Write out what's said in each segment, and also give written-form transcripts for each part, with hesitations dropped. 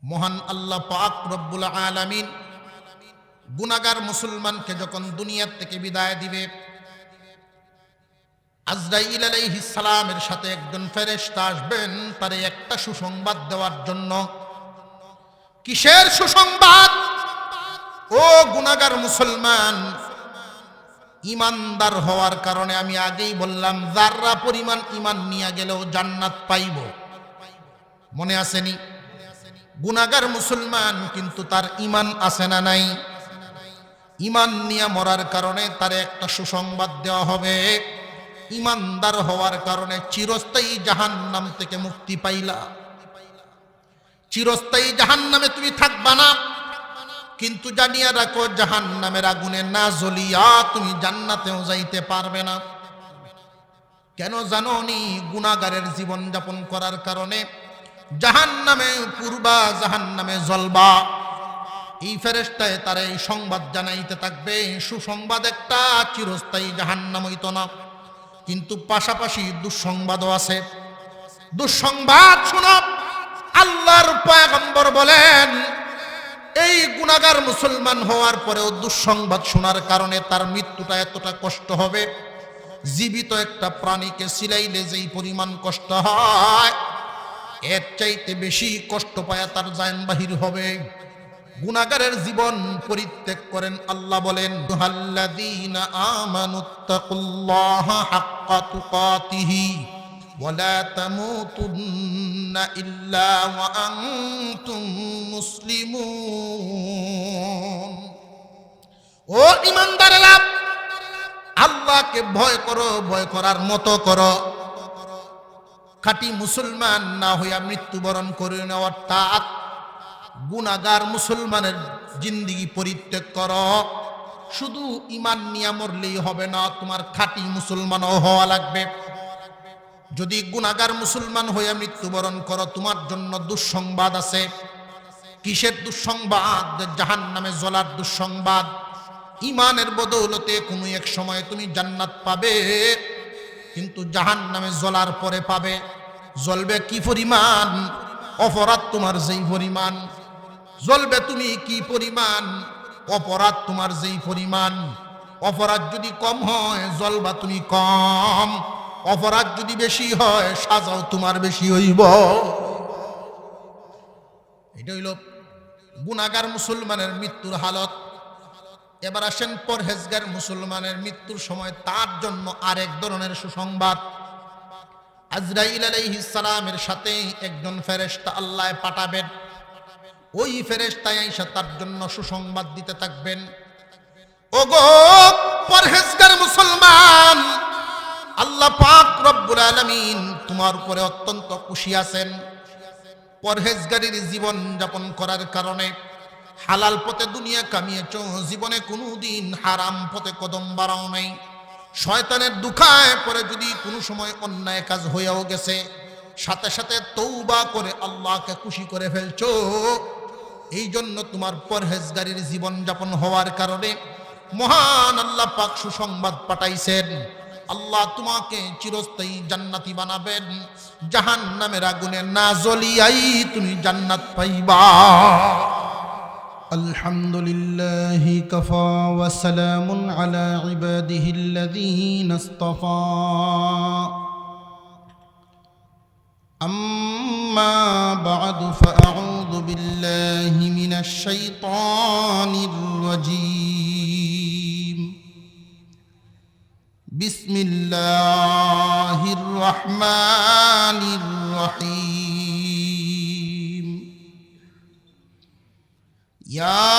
মহান আল্লাহ পাক রব্বুল আলামিন গুনাহগার মুসলমানকে যখন দুনিয়া থেকে বিদায় দিবে, আজরাইল আলাইহিস সালামের সাথে একজন ফেরেশতা আসবেন তারে একটা সুসংবাদ দেওয়ার জন্য। কিসের সুসংবাদ? ও গুনাহগার মুসলমান, ইমানদার হওয়ার কারণে আমি আগেই বললাম যাররা পরিমাণ ইমান নিয়ে গেলেও জান্নাত পাইব। মনে আসেনি? গুনাহগার মুসলমান কিন্তু তার ইমান আছে না নাই? ইমান নিয়ে মরার কারণে তার একটা সুসংবাদ দেওয়া হবে, ইমানদার হওয়ার কারণে চিরস্থায়ী জাহান্নাম থেকে মুক্তি পাইলা। চিরস্থায়ী জাহান্নামে তুমি থাকবা না, কিন্তু জানিয়া রাখো জাহান্নামের আগুনে না জ্বলিয়া তুমি জান্নাতেও যাইতে পারবে না। কেন জানো নি? গুনাহগারের জীবন যাপন করার কারণে জাহান্নামে পূর্বা, জাহান্নামে জ্বলবা। এই ফেরেশতায় তার এই সংবাদ জানাইতে থাকবে, সুসংবাদ একটা, চিরস্থায়ী জাহান্নাম হইতো না। কিন্তু পাশাপাশি দুঃসংবাদও আছে। দুঃসংবাদ শুনো, আল্লাহর পয়গম্বর বলেন এই গুনাহগার মুসলমান হওয়ার পরেও দুঃসংবাদ শোনার কারণে তার মৃত্যুটা এতটা কষ্ট হবে, জীবিত একটা প্রাণীকে সিলাইলে যেই পরিমাণ কষ্ট হয় এর চাইতে বেশি কষ্ট পায় তার জান বাহির হবে। গুনাহগারের জীবন পরিত্যাগ করেন। আল্লাহ বলেন আল্লাযীনা আমানুত্তাকুল্লাহা হাক্কা তুকাতিহি ওয়া লা তামুতুন্না ইল্লা ওয়া আনতুম মুসলিমুন। ও ঈমানদারেরা, আল্লাহকে ভয় করো, ভয় করার মতো করো। খাঁটি মুসলমান না হইয়া মৃত্যুবরণ করে নেওয়া, অর্থাৎ গুনাহগার মুসলমানের জিন্দেগি পরিত্যাগ করো। শুধু ঈমান নিয়ে মরলেই হবে না, তোমার খাঁটি মুসলমানও হওয়া লাগবে। যদি গুনাহগার মুসলমান হইয়া মৃত্যুবরণ করো, তোমার জন্য দুঃসংবাদ আছে। কিসের দুঃসংবাদ? জাহান্নামে জ্বলার দুঃসংবাদ। ঈমানের বদৌলতে কোনো এক সময় তুমি জান্নাত পাবে, কিন্তু জাহান্নামে জ্বলার পরে পাবে। জ্বলবে কি পরিমাণ? অপরাধ তোমার যেই পরিমাণ জ্বলবে, তুমি কি পরিমাণ অপরাধ তোমার যেই পরিমাণ। অপরাধ যদি কম হয় জ্বলবা তুমি কম, অপরাধ যদি বেশি হয় সাজাও তোমার বেশি হইব। এটা হইল গুনাহগার মুসলমানের মৃত্যুর হালত। এবার আসেন পরহেজগার মুসলমানের মৃত্যুর সময় তার জন্য আরেক ধরনের সুসংবাদ। আজরাইল আলাইহিস সালামের সাথে একজন ফেরেশতা আল্লাহ পাঠাবেন। ওই ফেরেশতা আইসা তার জন্য সুসংবাদ দিতে থাকবেন। ওগো পরহেজগার মুসলমান, আল্লাহ পাক রব্বুল আলামিন তোমার উপরে অত্যন্ত খুশি আছেন। পরহেজগারির জীবন যাপন করার কারণে হালাল পথে দুনিয়া কামিয়েছ, জীবনে কোনোদিন হারাম পথে কদম বাড়াও নাই। শয়তানের দুখায় পরে যদি কোনো সময় অন্যায় কাজ হইয়াও গেছে, সাথে সাথে তৌবা করে আল্লাহকে খুশি করে ফেলছো। এই জন্য তোমার পরহেজগারির জীবন যাপন হওয়ার কারণে মহান আল্লাহ পাক সুসংবাদ পাঠাইছেন। আল্লাহ তোমাকে চিরস্থায়ী জান্নাতি বানাবেন, জাহান্নামের আগুনে না জ্বলিয়াই তুমি জান্নাত পাইবা। আলহামদুলিল্লাহি কাফা ওয়া সালামুন আলা ইবাদিহিল্লাযীনা ইসতাফা। أما بعد فأعوذ بالله من الشيطان الرجيم. بسم الله الرحمن الرحيم. يا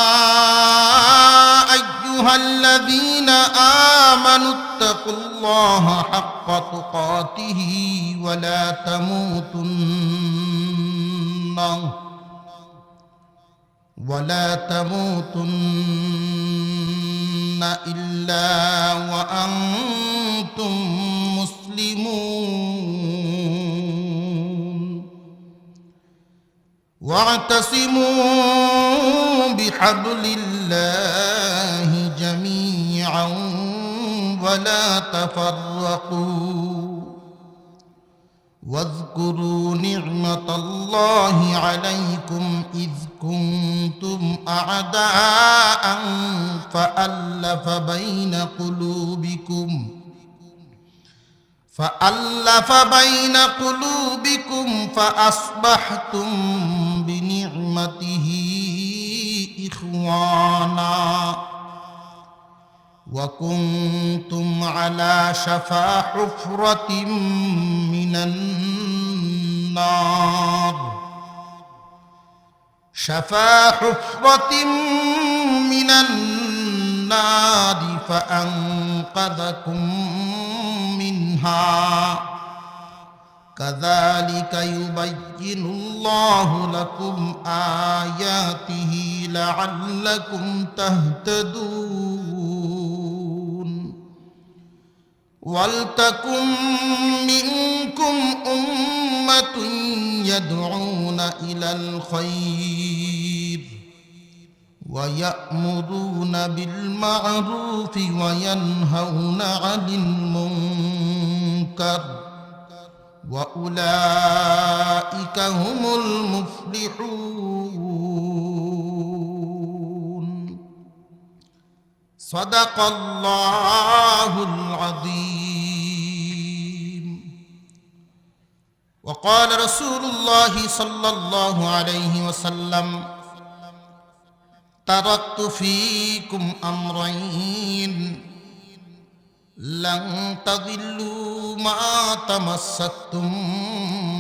أيها الذين آمنوا اتقوا الله حق تقاته ولا تموتن إلا وأنتم مسلمون. واعتصموا بحبل الله جميعا ولا تفرقوا واذكروا نعمة الله عليكم إذ أعداء فألف بين قلوبكم فأصبحتم بنعمته إخوانا وكنتم على شفا حفرة من النار فأنقذكم منها كذلك يبين الله لكم آياته لعلكم تهتدون ولتكن منكم أمة يدعون إلى الخير ويأمرون بالمعروف وينهون عن المنكر وأولئك هم المفلحون صدق الله العظيم وقال رسول الله صلى الله عليه وسلم تركت فيكم أمرين لن تضلوا ما تمسكتم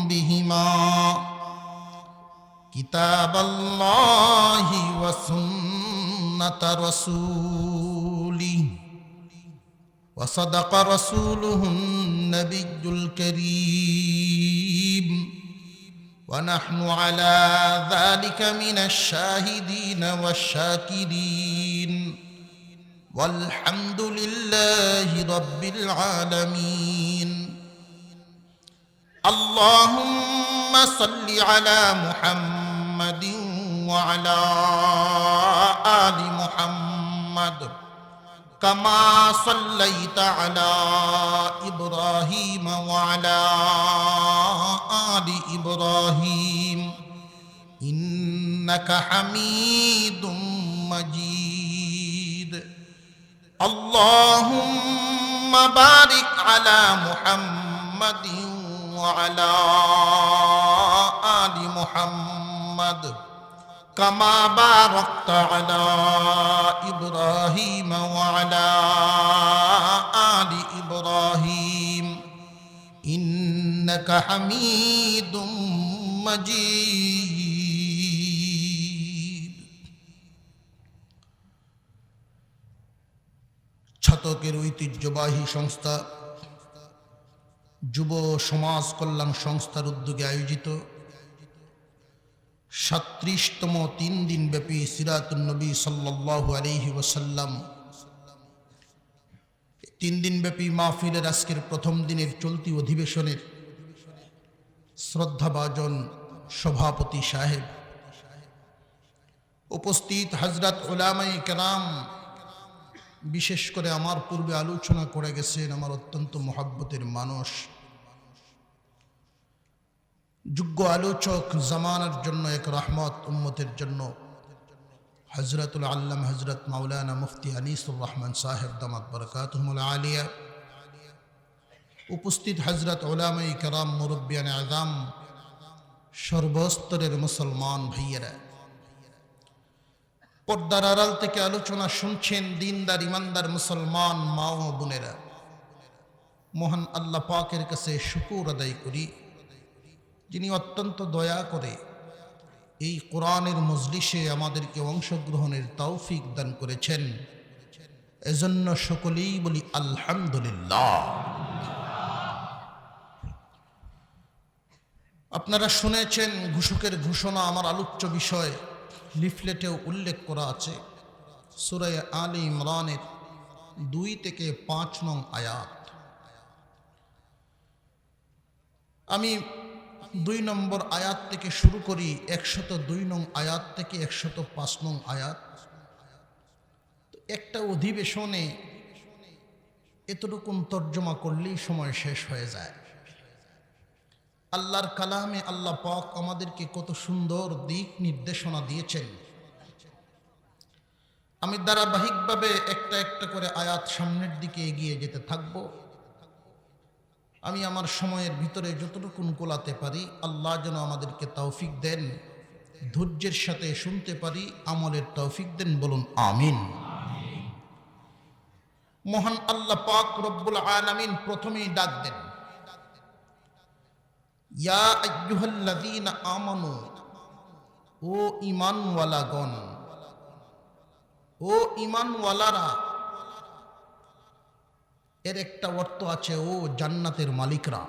بهما كتاب الله وسنة رسوله وصدق رسوله النبي الكريم ونحن على ذلك من الشاهدين والشاكرين والحمد لله رب العالمين اللهم صل على محمد وعلى آل محمد كما صليت على إبراهيم وعلى آل إبراهيم إنك حميد مجيد اللهم بارك على محمد وعلى آل محمد كما باركت على إبراهيم وعلى آل إبراهيم إنك حميد مجيد ছাতকের ঐতিহ্যবাহী সংস্থা যুব সমাজ কল্যাণ সংস্থার উদ্যোগে আয়োজিত 37তম 3 দিন ব্যাপী সিরাতুন নবী সাল্লাল্লাহু আলাইহি ওয়াসাল্লাম 3 দিন ব্যাপী মাহফিলের আজকের প্রথম দিনের চলতি অধিবেশনের শ্রদ্ধাভাজন সভাপতি সাহেব, উপস্থিত হযরত উলামায়ে কেরাম, বিশেষ করে আমার পূর্বে আলোচনা করে গেছেন আমার অত্যন্ত মহব্বতের মানুষ, যোগ্য আলোচক, জামানার জন্য এক রহমত, উম্মতের জন্য হযরতুল আল্লাম হযরত মাওলানা মুফতি আনিসুর রহমান সাহেব দামাত বরকাতুহুল আলিয়া, উপস্থিত হযরত উলামায়ে কেরাম, মুরব্বিয়ানে আযম, সর্বস্তরের মুসলমান ভাইয়েরা, পর্দার আড়াল থেকে আলোচনা শুনছেন দিনদার ইমানদার মুসলমান মা ও বোনেরা, মহান আল্লাহ পাকের কাছে শুকর আদায় করি যিনি অত্যন্ত দয়া করে এই কোরআনের মজলিসে আমাদেরকে অংশগ্রহণের তৌফিক দান করেছেন। এজন্য সকলেই বলি আলহামদুলিল্লাহ। আপনারা শুনেছেন ঘোষকের ঘোষণা, আমার আলোচ্য বিষয় লিফলেটেও উল্লেখ করা আছে, সূরা আলে ইমরানের 2 থেকে 5 নং আয়াত। আমি 2 নম্বর আয়াত থেকে শুরু করি, 102 নং আয়াত থেকে 105 নং আয়াত। একটা অধিবেশনে এতটুকুন তর্জমা করলেই সময় শেষ হয়ে যায়। আল্লাহর কালামে আল্লাহ পাক আমাদেরকে কত সুন্দর দিক নির্দেশনা দিয়েছেন। আমি ধারাবাহিকভাবে একটা একটা করে আয়াত সামনের দিকে এগিয়ে যেতে থাকব। আমি আমার সময়ের ভিতরে যতটুকু কোলাতে পারি আল্লাহ যেন আমাদেরকে তৌফিক দেন, ধৈর্যের সাথে শুনতে পারি, আমলের তৌফিক দেন, বলুন আমিন। মহান আল্লাহ পাক রব্বুল আলামিন প্রথমেই ডাক দেন, ইয়া আইয়ুহাল্লাযীনা আমানু, ও ঈমানওয়ালাগণ, ও ঈমানওয়ালারা। এর একটা অর্থ আছে, ও জান্নাতের মালিকরা।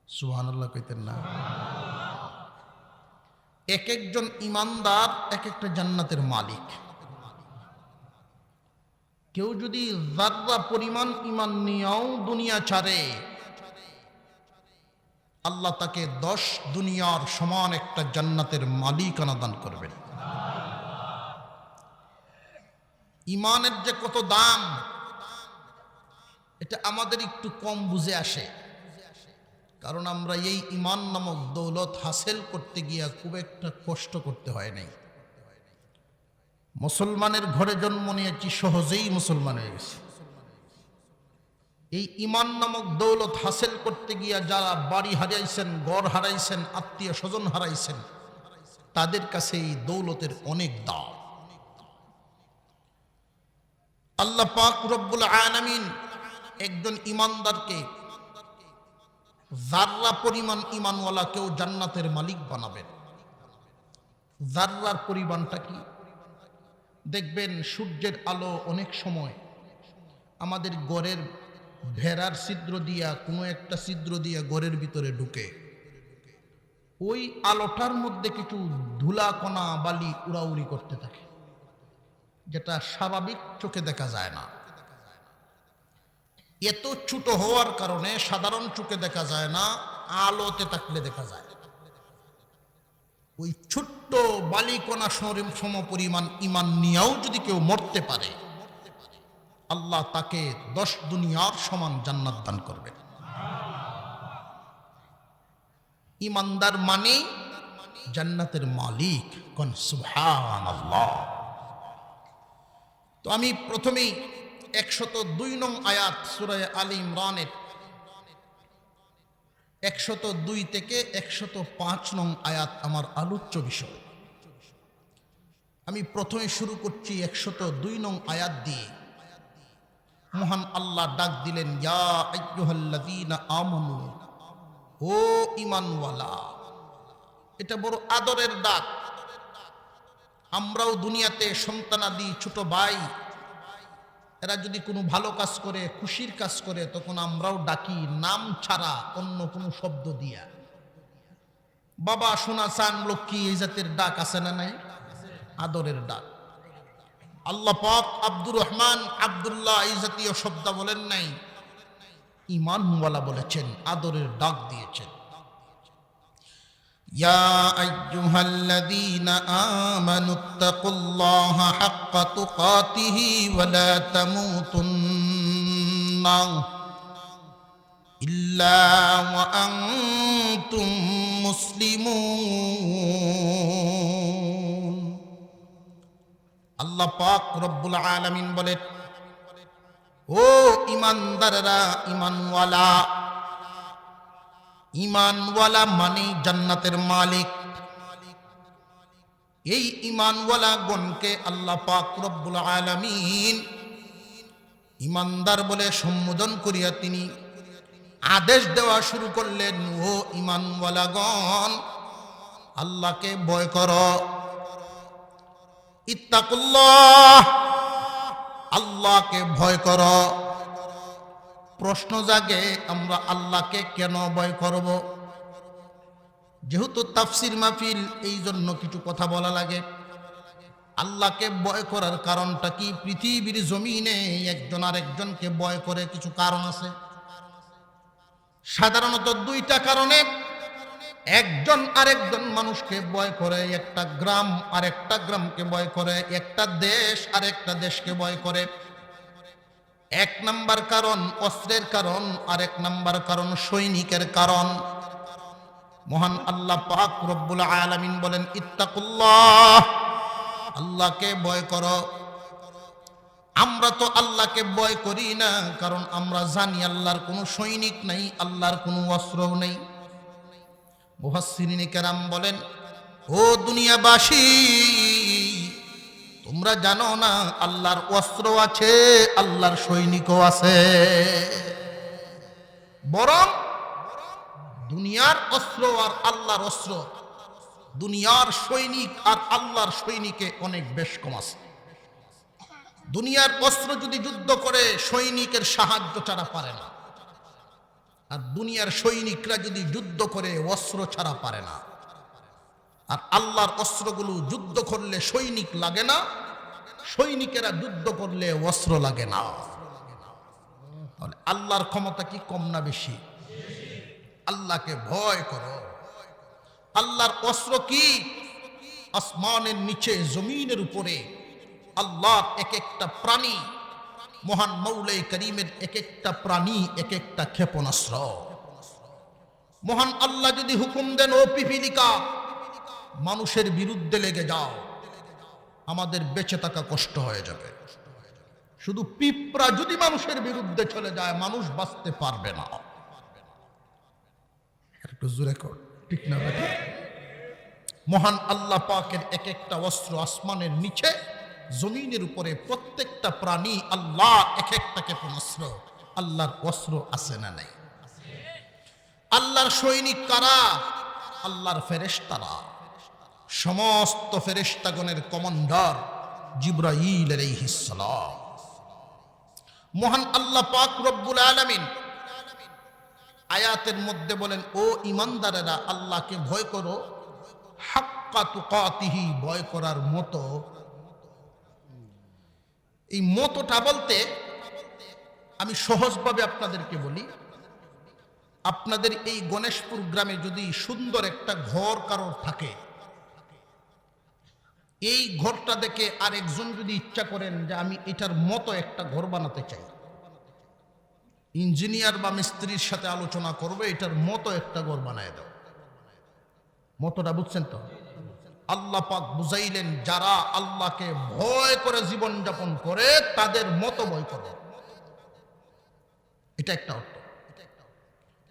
সুবহানাল্লাহ কইতেন না? এক একজন ঈমানদার এক একটা জান্নাতের মালিক। কেউ যদি যাররা পরিমাণ ঈমান নিয়েও দুনিয়া ছাড়ে, আল্লাহ তাকে 10 দুনিয়ার সমান একটা জান্নাতের মালিকানা দান করবেন। ঈমানের যে কত দাম, এটা আমাদের একটু কম বুঝে আসে, কারণ আমরা এই ঈমান নামক দৌলত হাসিল করতে গিয়া খুব একটা কষ্ট করতে হয় নাই। মুসলমানের ঘরে জন্ম নিয়েছি, সহজেই মুসলমান হয়ে গেছি। এই ঈমান নামক দৌলত হাসিল করতে গিয়া যারা বাড়ি হারাইছেন, ঘর হারাইছেন, আত্মীয় স্বজন হারাইছেন, তাদের কাছে এই দৌলতের অনেক দাম। আল্লাহ পাক রব্বুল আলামিন একজন ঈমানদারকে যাররা পরিমাণ ঈমানওয়ালা কেউ জান্নাতের মালিক বানাবেন। যাররার পরিমাণটা কি? দেখবেন সূর্যের আলো অনেক সময় আমাদের ঘরের ভেড়ার ছিদ্র দিয়া, কোনো একটা ছিদ্র দিয়া ঘরের ভিতরে ঢুকে। ওই আলোটার মধ্যে কিছু ধুলা কণা বালি উড়াউড়ি করতে থাকে, যেটা স্বাভাবিক চোখে দেখা যায় না। এত ছোট হওয়ার কারণে সাধারণ চোখে দেখা যায় না, আলোতে থাকলে দেখা যায়। ওই ছোট্ট বালিকণা সম পরিমাণ ঈমান নিয়েও যদি কেউ মরতে পারে, আল্লাহ তাকে 10 দুনিয়ার সমান জান্নাত দান করবেন। ঈমানদার মানে জান্নাতের মালিক। কোন সুবহানাল্লাহ। তো আমি প্রথমেই 102 নং আয়াত সূরা আলে ইমরানের 102 থেকে 105 নং আয়াত আমার আলোচ্য বিষয়। আমি প্রথমে শুরু করছি 102 নং আয়াত দিয়ে। মহান আল্লাহ ডাক দিলেন, ইয়া আইয়ুহাল্লাযীনা আমানু, ও ঈমানওয়ালা। এটা বড় আদরের ডাক। আমরাও দুনিয়াতে সন্তানাদি, ছোট ভাই, এরা যদি কোনো ভালো কাজ করে, খুশির কাজ করে, তখন আমরাও ডাকি নাম ছাড়া অন্য কোনো শব্দ দিয়া। বাবা, সোনা, চান, লক্ষ্মী, এই জাতের ডাক আছে না নাই? আদরের ডাক। আল্লাহ পাক আব্দুর রহমান, আব্দুল্লাহ এই জাতীয় শব্দ বলেন নাই, ঈমানওয়ালা বলেছেন, আদরের ডাক দিয়েছেন। ইয়া আইয়ুহাল্লাযীনা আমানুত্তাকুল্লাহা হাক্কা তুকাতিহি ওয়া লা তামুতুন্না ইল্লা ওয়া আনতুম মুসলিমুন। আল্লাহ পাক রব্বুল আলামিন বলেন, ও ঈমানদাররা, ঈমানওয়ালা। ঈমানওয়ালা মানে জান্নাতের মালিক। এই ঈমানওয়ালা গণকে আল্লাহ পাক রব্বুল আলামিন ঈমানদার বলে সম্বোধন করিয়া তিনি আদেশ দেওয়া শুরু করলেন, ও ঈমানওয়ালাগণ, আল্লাহকে ভয় করো। ইত্তাকুল্লাহ, আল্লাহকে ভয় করো। প্রশ্ন জাগে, আমরা আল্লাহকে কেন ভয় করব? যেহেতু তাফসির মাহফিল, এই জন্য কিছু কথা বলা লাগে। আল্লাহকে ভয় করার কারণটা কি? পৃথিবীর জমিনে একজন আরেকজনকে ভয় করে, কিছু কারণ আছে। সাধারণত 2টা কারণে একজন আরেকজন মানুষকে ভয় করে। একটা গ্রাম আরেকটা গ্রামকে ভয় করে, একটা দেশ আরেকটা দেশকে ভয় করে। 1 নাম্বার কারণ অস্ত্রের কারণ, আর 1 নাম্বার কারণ সৈনিকের কারণ। মহান আল্লাহ পাক রব্বুল আলামিন বলেন, ইত্তাকুল্লাহ, আল্লাহকে ভয় করো। আমরা তো আল্লাহকে ভয় করি না, কারণ আমরা জানি আল্লাহর কোনো সৈনিক নাই, আল্লাহর কোনো অস্ত্রও নেই। মুফাসসিরিনে কেরাম বলেন, ও দুনিয়াবাসী, তোমরা জানো না আল্লাহর অস্ত্র আছে, আল্লাহর সৈনিকও আছে। বরং দুনিয়ার অস্ত্র আর আল্লাহর অস্ত্র, দুনিয়ার সৈনিক আর আল্লাহর সৈনিকে অনেক বেশ কম আছে। দুনিয়ার অস্ত্র যদি যুদ্ধ করে সৈনিকের সাহায্য ছাড়া পারে না, আর দুনিয়ার সৈনিকরা যদি যুদ্ধ করে অস্ত্র ছাড়া পারে না। আর আল্লাহর অস্ত্রগুলো যুদ্ধ করলে সৈনিক লাগে না, সৈনিকেরা যুদ্ধ করলে অস্ত্র লাগে না। তাহলে আল্লাহর ক্ষমতা কি কম না বেশি? আল্লাহকে ভয় করো। আল্লাহর অস্ত্র কি? আসমানের নিচে জমিনের উপরে আল্লাহর এক একটা প্রাণী, মহান মৌলাই করিমের এক একটা প্রাণী এক একটা ক্ষেপণাস্ত্র। মহান আল্লাহ যদি হুকুম দেন, ও পিপিলিকা মানুষের বিরুদ্ধে লেগে যাও, আমাদের বেঁচে থাকা কষ্ট হয়ে যাবে। শুধু পিঁপড়া যদি মানুষের বিরুদ্ধে চলে যায়, মানুষ বাঁচতে পারবে না। একটু জোরে কর, ঠিক না ভাই? মহান আল্লাহ পাকের এক একটা অস্ত্র, আসমানের নিচে জমিনের উপরে প্রত্যেকটা প্রাণী আল্লাহ এক একটা ক্ষেপণাস্ত্র। আল্লাহর অস্ত্র আছে না নাই? আল্লাহর সৈনিক কারা? আল্লাহর ফেরেশতারা। সমস্ত ফেরেশতাগণের কমান্ডার জিবরাইল আলাইহিস সালাম। মহান আল্লাহ পাক রব্বুল আলামিন আয়াতের মধ্যে বলেন, ও ঈমানদারেরা আল্লাহকে ভয় করো, হাক্কা তুকাতিহি, ভয় করার মতো। এই মতোটা বলতে আমি সহজভাবে আপনাদেরকে বলি, আপনাদের এই গণেশপুর গ্রামে যদি সুন্দর একটা ঘর কারোর থাকে, এই ঘরটা দেখে আরেকজন যদি ইচ্ছা করেন যে আমি এটার মতো একটা ঘর বানাতে চাই, ইঞ্জিনিয়ার বা মিস্ত্রির সাথে আলোচনা করবে, এটার মতো একটা ঘর বানায় দাও। মতোটা বুঝছেন তো? আল্লাহ পাক বুঝাইলেন, যারা আল্লাহকে ভয় করে জীবন যাপন করে তাদের মতো ভয় করো। এটা একটা অর্থ।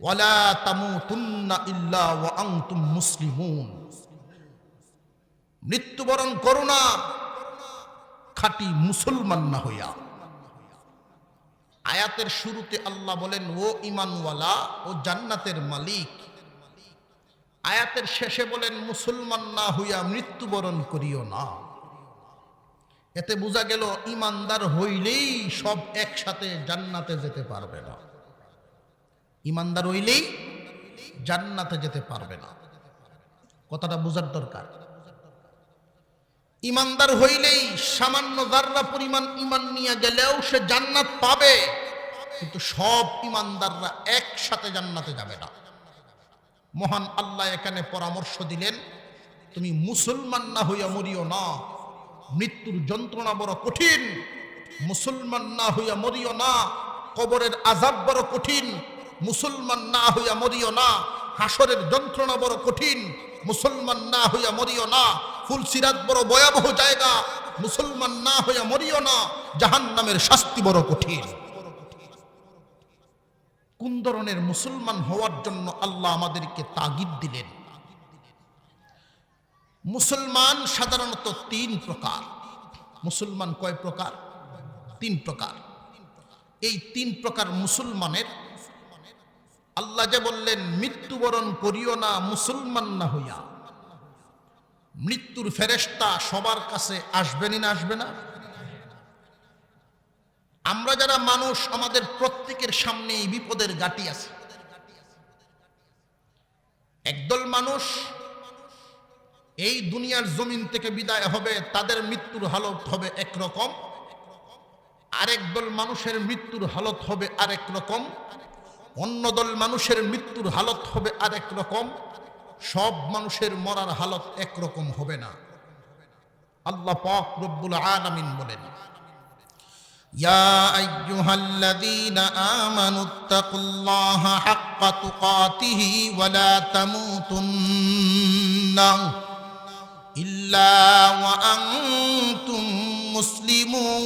ওয়ালা তামুতুন্না ইল্লা ওয়া আনতুম মুসলিমুন, মৃত্যুবরণ করো না খাঁটি মুসলমান না হইয়া। আয়াতের শুরুতে আল্লাহ বলেন, ও ঈমানওয়ালা, ও জান্নাতের মালিক। আয়াতের শেষে বলেন, মুসলমান না হইয়া মৃত্যুবরণ করিও না। এতে বোঝা গেল ঈমানদার হইলেই সব একসাথে জান্নাতে যেতে পারবে না। ঈমানদার হইলেই জান্নাতে যেতে পারবে না, কথাটা বোঝার দরকার। ঈমানদার হইলেই সামান্য যাররা পরিমাণ ঈমান নিয়ে গেলেও সে জান্নাত পাবে, কিন্তু সব ঈমানদাররা একসাথে জান্নাতে যাবে না। মহান আল্লাহ এখানে পরামর্শ দিলেন, তুমি মুসলমান না হইয়া মরিও না, মৃত্যুর যন্ত্রণা বড় কঠিন। মুসলমান না হইয়া মরিও না, কবরের আযাব বড় কঠিন। মুসলমান না হইয়া মরিও না, হাসরের যন্ত্রণা বড় কঠিন। মুসলমান না হইয়া মরিও না, ফুলসিরাত বড় ভয়াবহ জায়গা। মুসলমান না হইয়া মরিও না, জাহান্নামের শাস্তি বড় কঠিন। কোন ধরনের মুসলমান হওয়ার জন্য আল্লাহ আমাদেরকে তাগিদ দিলেন? মুসলমান সাধারণত তিন প্রকার। মুসলমান কয় প্রকার? তিন প্রকার। এই তিন প্রকার মুসলমানের আল্লাহ যে বললেন, মৃত্যুবরণ করিও না মুসলমান না হইয়া। মৃত্যুর ফেরেশতা সবার কাছে আসবেনই না আসবে না? আমরা যারা মানুষ, আমাদের প্রত্যেকের সামনে এই বিপদের ঘাটি আছে। একদল মানুষ এই দুনিয়ার জমিন থেকে বিদায় হবে, তাদের মৃত্যুর হালত হবে একরকম। আরেক দল মানুষের মৃত্যুর হালত হবে আরেক রকম। অন্য দল মানুষের মৃত্যুর হালত হবে আরেক রকম। সব মানুষের মরার হালত একরকম হবে না। আল্লাহ পাক রব্বুল আলামিন বলেন, ইয়া আইয়ুহাল্লাযীনা আমানুত্তাকুল্লাহা হাক্কা তুকাতিহি ওয়া লা তামুতুন্না ইল্লা ওয়া আনতুম মুসলিমুন।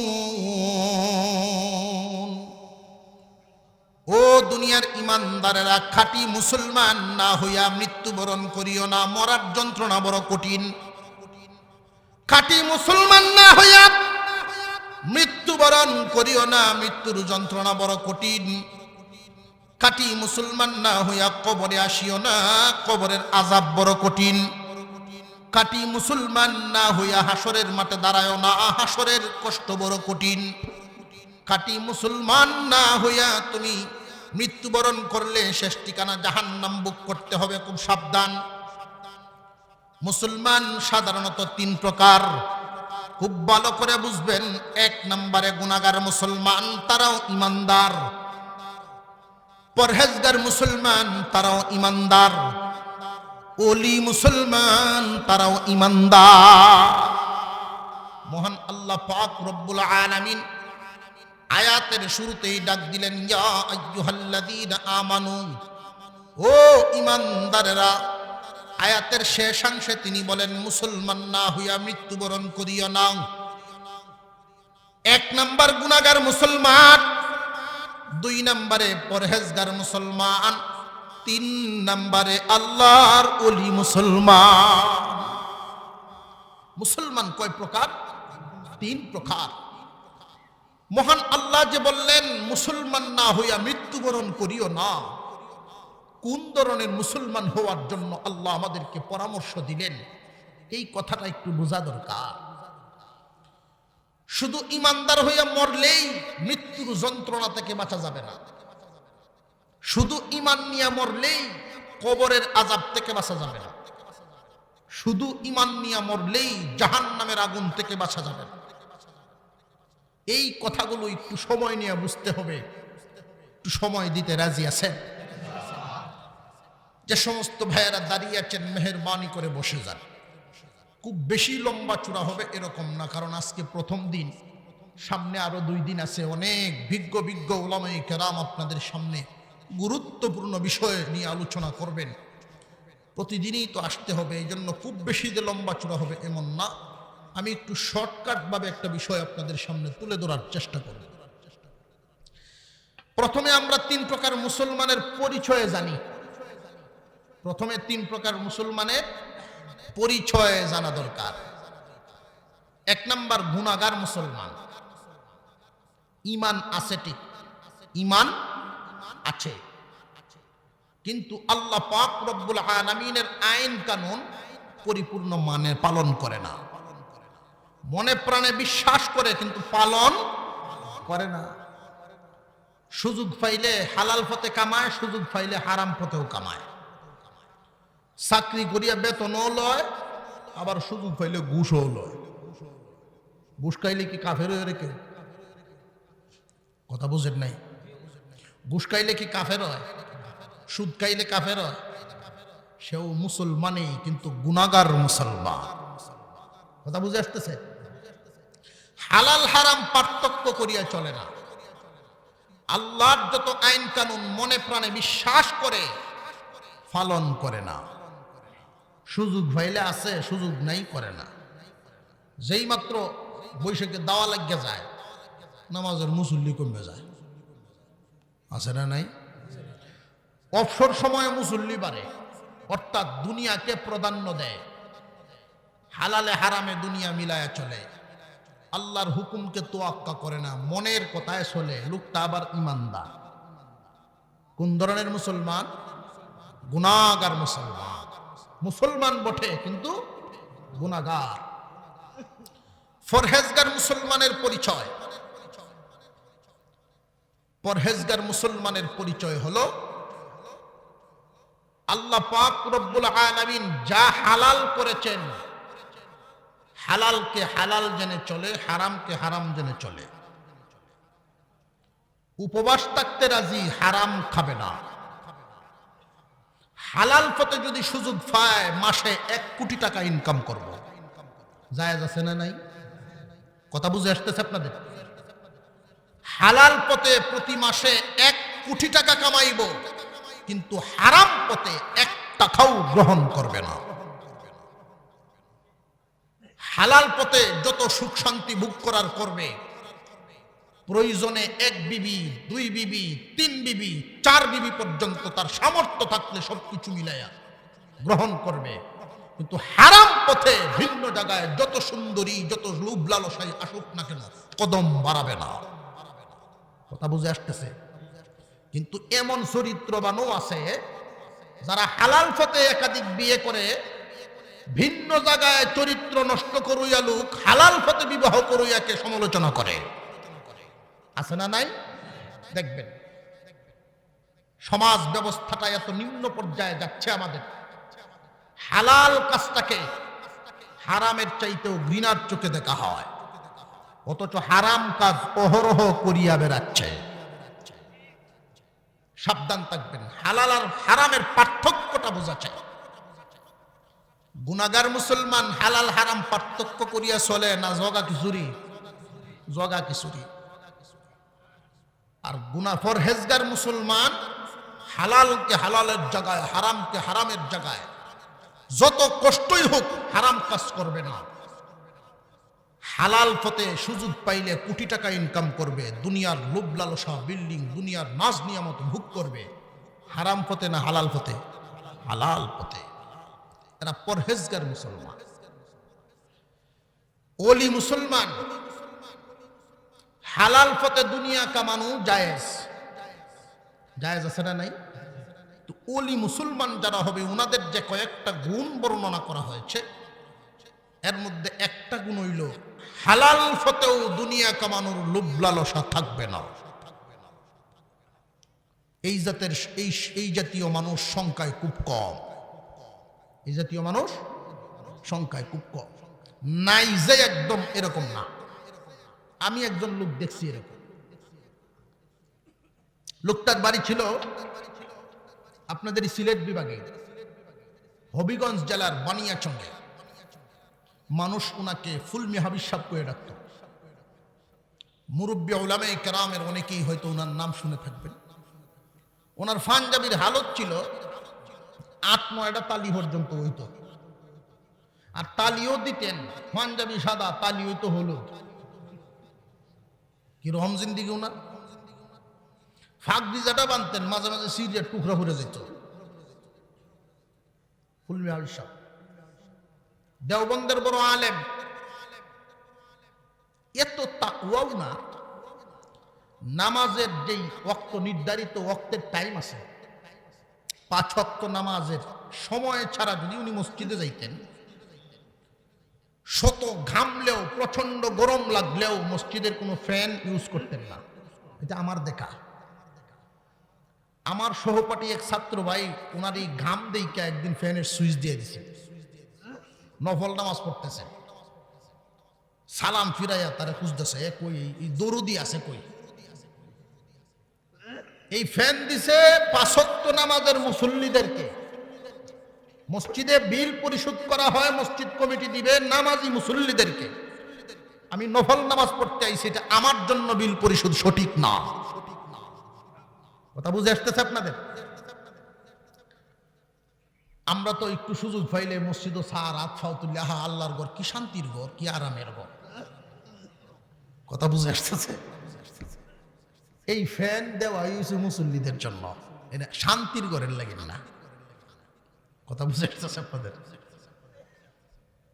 ও দুনিয়ার ইমানদারেরা, খাঁটি মুসলমান না হইয়া মৃত্যুবরণ করিও না, মরার যন্ত্রণা বড় কঠিন। খাঁটি মুসলমান না হইয়া মৃত্যুবরণ করিও না, মৃত্যুর যন্ত্রণা বড় কঠিন। খাঁটি মুসলমান না হইয়া কবরে আসিও না, কবরের আযাব বড় কঠিন। খাঁটি মুসলমান না হইয়া হাসরের মাঠে দাঁড়ায়ও না, হাসরের কষ্ট বড় কঠিন। খাঁটি মুসলমান না হইয়া তুমি মৃত্যুবরণ করলে শেষ ঠিকানা জাহান্নাম বুক করতে হবে, খুব সাবধান। মুসলমান সাধারণত তিন প্রকার, খুব ভালো করে বুঝবেন। এক নম্বরে গুনাহগার মুসলমান, তারাও ইমানদার। পরহেজগার মুসলমান, তারাও ইমানদার। ওলি মুসলমান, তারাও ইমানদার। মহান আল্লাহ পাক রব্বুল আলামিন আয়াতের শুরুতেই ডাক দিলেন, ইয়া আইয়ুহাল্লাযীনা আমানু, ও ইমানদারেরা। আয়াতের শেষাংশে তিনি বলেন, মুসলমান না হইয়া মৃত্যুবরণ করিও না। এক নাম্বার গুনাহগার মুসলমান, দুই নম্বরে পরহেজগার মুসলমান, তিন নম্বরে আল্লাহর ওলি মুসলমান। মুসলমান কয় প্রকার? তিন প্রকার। মহান আল্লাহ যে বললেন মুসলমান না হইয়া মৃত্যুবরণ করিও না, কোন ধরনের মুসলমান হওয়ার জন্য আল্লাহ আমাদেরকে পরামর্শ দিলেন, এই কথাটা একটু বোঝা দরকার। শুধু ইমানদার হইয়া মরলেই মৃত্যুর যন্ত্রণা থেকে বাঁচা যাবে না। শুধু ঈমান নিয়ে মরলেই কবরের আযাব থেকে বাঁচা যাবে না। শুধু ঈমান নিয়ে মরলেই জাহান্নামের আগুন থেকে বাঁচা যাবে না। এই কথাগুলো একটু সময় নিয়ে বুঝতে হবে। একটু সময় দিতে রাজি আছেন? যে সমস্ত ভাইয়েরা দাঁড়িয়ে আছেন, মেহেরবানি করে বসে যান। খুব বেশি লম্বা চূড়া হবে এরকম না, কারণ আজকে প্রথম দিন, সামনে আরো 2 দিন আছে। অনেক বিজ্ঞ উলামায়ে কেরাম আপনাদের সামনে গুরুত্বপূর্ণ বিষয় নিয়ে আলোচনা করবেন। প্রতিদিনই তো আসতে হবে, এই জন্য খুব বেশি যে লম্বা চূড়া হবে এমন না। আমি একটু শর্টকাট ভাবে একটা বিষয় আপনাদের সামনে তুলে ধরার চেষ্টা করব। প্রথমে আমরা 3 প্রকার মুসলমানের পরিচয় জানি। প্রথমে 3 প্রকার মুসলমানের পরিচয় জানা দরকার। 1 নাম্বার গুনাহগার মুসলমান। ঈমান আছে, ঠিক ঈমান আছে, কিন্তু আল্লাহ পাক রব্বুল আলামিনের আইন কানুন পরিপূর্ণ মানে পালন করে না। মনে প্রাণে বিশ্বাস করে কিন্তু পালন করে না। সুযোগ পাইলে হালাল পথে কামায়, সুযোগ পাইলে হারাম পথেও কামায়। চাকরি করিয়া বেতনও লয়, আবার সুযোগ পাইলে ঘুষও লয়। ঘুষ খাইলে কি কাফের হয়ে রেখে? কথা বুঝেন নাই? ঘুষ খাইলে কি কাফের হয়? সুদ খাইলে কাফের হয়? সেও মুসলমানই, কিন্তু গুনাহগার মুসলমান। কথা বুঝে আসতেছে? হালাল হারাম পার্থক্য করিয়া চলে না। আল্লাহর যত আইন কানুন মনে প্রাণে বিশ্বাস করে পালন করে না। সুযোগ পাইলে আছে, সুযোগ নাই করে না। যেই মাত্র বৈশাখে দাওয়া লাগিয়ে যায়, নামাজের মুসল্লি কমে যায়। আছে না নাই? অবসর সময়ে মুসল্লি বাড়ে, অর্থাৎ দুনিয়াকে প্রাধান্য দেয়। হালালে হারামে দুনিয়া মিলায়া চলে, আল্লাহর হুকুমকে তোয়াক্কা করে না, মনের কথায় চলে। লোকটা আবার ইমানদার। কোন ধরনের মুসলমান? গুনাহগার মুসলমান। মুসলমান বটে কিন্তু গুনাহগার। পরহেজগার মুসলমানের পরিচয়। পরহেজগার মুসলমানের পরিচয় হলো, আল্লাহ পাক রব্বুল আলামিন যা হালাল করেছেন, হালালকে হালাল জেনে চলে, হারামকে হারাম জেনে চলে। উপবাস থাকতে রাজি, হারাম খাবে না। হালাল পথে যদি সুযোগ পায় মাসে 1 কোটি টাকা ইনকাম করব, জায়েজ আছে না নাই? কথা বুঝে আসতেছে আপনাদের? হালাল পথে প্রতি মাসে 1 কোটি টাকা কামাইব, কিন্তু হারাম পথে 1 টাকাও গ্রহণ করবে না। হালাল পথে যত সুখ শান্তি ভোগ করার করবে, প্রয়োজনে 1 বিবি 2 বিবি 3 বিবি 4 বিবি পর্যন্ত তার সামর্থ্য থাকলে সবকিছু মিলাইয়া গ্রহণ করবে। কিন্তু হারাম পথে ভিন্ন জায়গায় যত সুন্দরী যত লোভ লালসায় আসুক না কেন কদম বাড়াবে না। কথা বুঝে আসতেছে? কিন্তু এমন চরিত্রবানও আছে যারা হালাল পথে একাধিক বিয়ে করে ভিন্ন জায়গায় চরিত্র নষ্ট করিয়া লোক হালাল পথে বিবাহ করিয়াকে সমালোচনা করে। আছে না নাই? দেখবেন সমাজ ব্যবস্থাটা এত নিম্ন পর্যায়ে যাচ্ছে আমাদের, হালাল কাজটাকে হারামের চাইতেও ঘৃণার চোখে দেখা হয়, অথচ হারাম কাজ অহরহ করিয়া বেড়াচ্ছে। সাবধান থাকবেন, হালাল আর হারামের পার্থক্যটা বোঝা চাই। গুনাহগার মুসলমান হালাল হারাম পার্থক্য করিয়া চলে না জগা কিশোরী জগা কিশোরী। আর গুনাহ পরহেজগার মুসলমান হালালকে হালালের জায়গায় হারামকে হারামের জায়গায় যত কষ্টই হোক হারাম কাজ করবে না। হালাল পথে সুযোগ পাইলে কোটি টাকা ইনকাম করবে, দুনিয়ার লোভ লালসা বিল্ডিং দুনিয়ার নাজ নিয়ামত ভোগ করবে। হারাম পথে না হালাল পথে? হালাল পথে। এরা পরহেজগার মুসলমান, ওলি মুসলমান। হালাল পথে দুনিয়া কামানো জায়েজ, জায়েজ আছে না নাই? তো ওলি মুসলমান যারা হবে ওনাদের যে কয়েকটা গুণ বর্ণনা করা হয়েছে, এর মধ্যে একটা গুণ হইল হালাল পথেও দুনিয়া কামানোর লোভ লালসা থাকবে না। এই জাতের এই জাতীয় মানুষ সংখ্যায় খুব কম। এই জাতীয় মানুষ সংখ্যায় খুব কম। নাই যে একদম এরকম না। আমি একজন লোক দেখছি এরকম। লোকটার বাড়ি ছিল আপনাদের সিলেট বিভাগে হবিগঞ্জ জেলার বানিয়াচঙ্গে। মানুষ ওনাকে ফুলমি হাবিব সাহেব করে ডাকত। মুরব্বী উলামায়ে কেরামের অনেকেই হয়তো ওনার নাম শুনে থাকবেন। ওনার পাঞ্জাবির হালত ছিল 8-9টা তালি পর্যন্ত হইত, আর তালিও দিতেন। পাঞ্জাবি সাদা, তালি হইতো হলুদ। কিরকম জিন্দিগি ওনার! ফাঁক ভিজাটা বানতেন, মাঝে মাঝে সিরিয়ার টুকরা ভরে যেত। ফুলমি হাবিব সাহেব দেওবন্দের বড় আলেম। এত তাকওয়াও না। নামাজের যেই ওয়াক্ত নির্ধারিত ওয়াক্তের টাইম আছে, 5 ওয়াক্ত নামাজের সময় ছাড়া যদি উনি মসজিদে যাইতেন, শত ঘামলেও প্রচন্ড গরম লাগলেও মসজিদের কোনো ফ্যান ইউজ করতেন না। এটা আমার দেখা। আমার সহপাঠী এক ছাত্র ভাই ওনার এই ঘাম দেইকা একদিন ফ্যানের সুইচ দিয়ে দিছে। নফল নামাজ পড়তেছেন, সালাম ফিরাইয়া তারা খুঁজতেছে, কই এই দরুদি আছে কই? এই ফ্যান দিছে 5 ওয়াক্ত নামাজের মুসল্লিদেরকে। মসজিদে বিল পরিশোধ করা হয়, মসজিদ কমিটি দিবে নামাজি মুসল্লিদেরকে। আমি নফল নামাজ পড়তে আইছি, এটা আমার জন্য বিল পরিশোধ সঠিক না। কথা বুঝে আসতেছে আপনাদের? আমরা তো একটু সুযোগ পাইলে মসজিদও সার হাত ফাও তুলে, আহা আল্লাহর ঘর, কি শান্তির ঘর, কি আরামের ঘর। কথা বুঝে আসতেছে? এই ফ্যান দেওয়া হয়েছে মুসল্লিদের জন্য, এটা শান্তির ঘরের লাগে না। কথা বুঝে আসতেছে আপনাদের?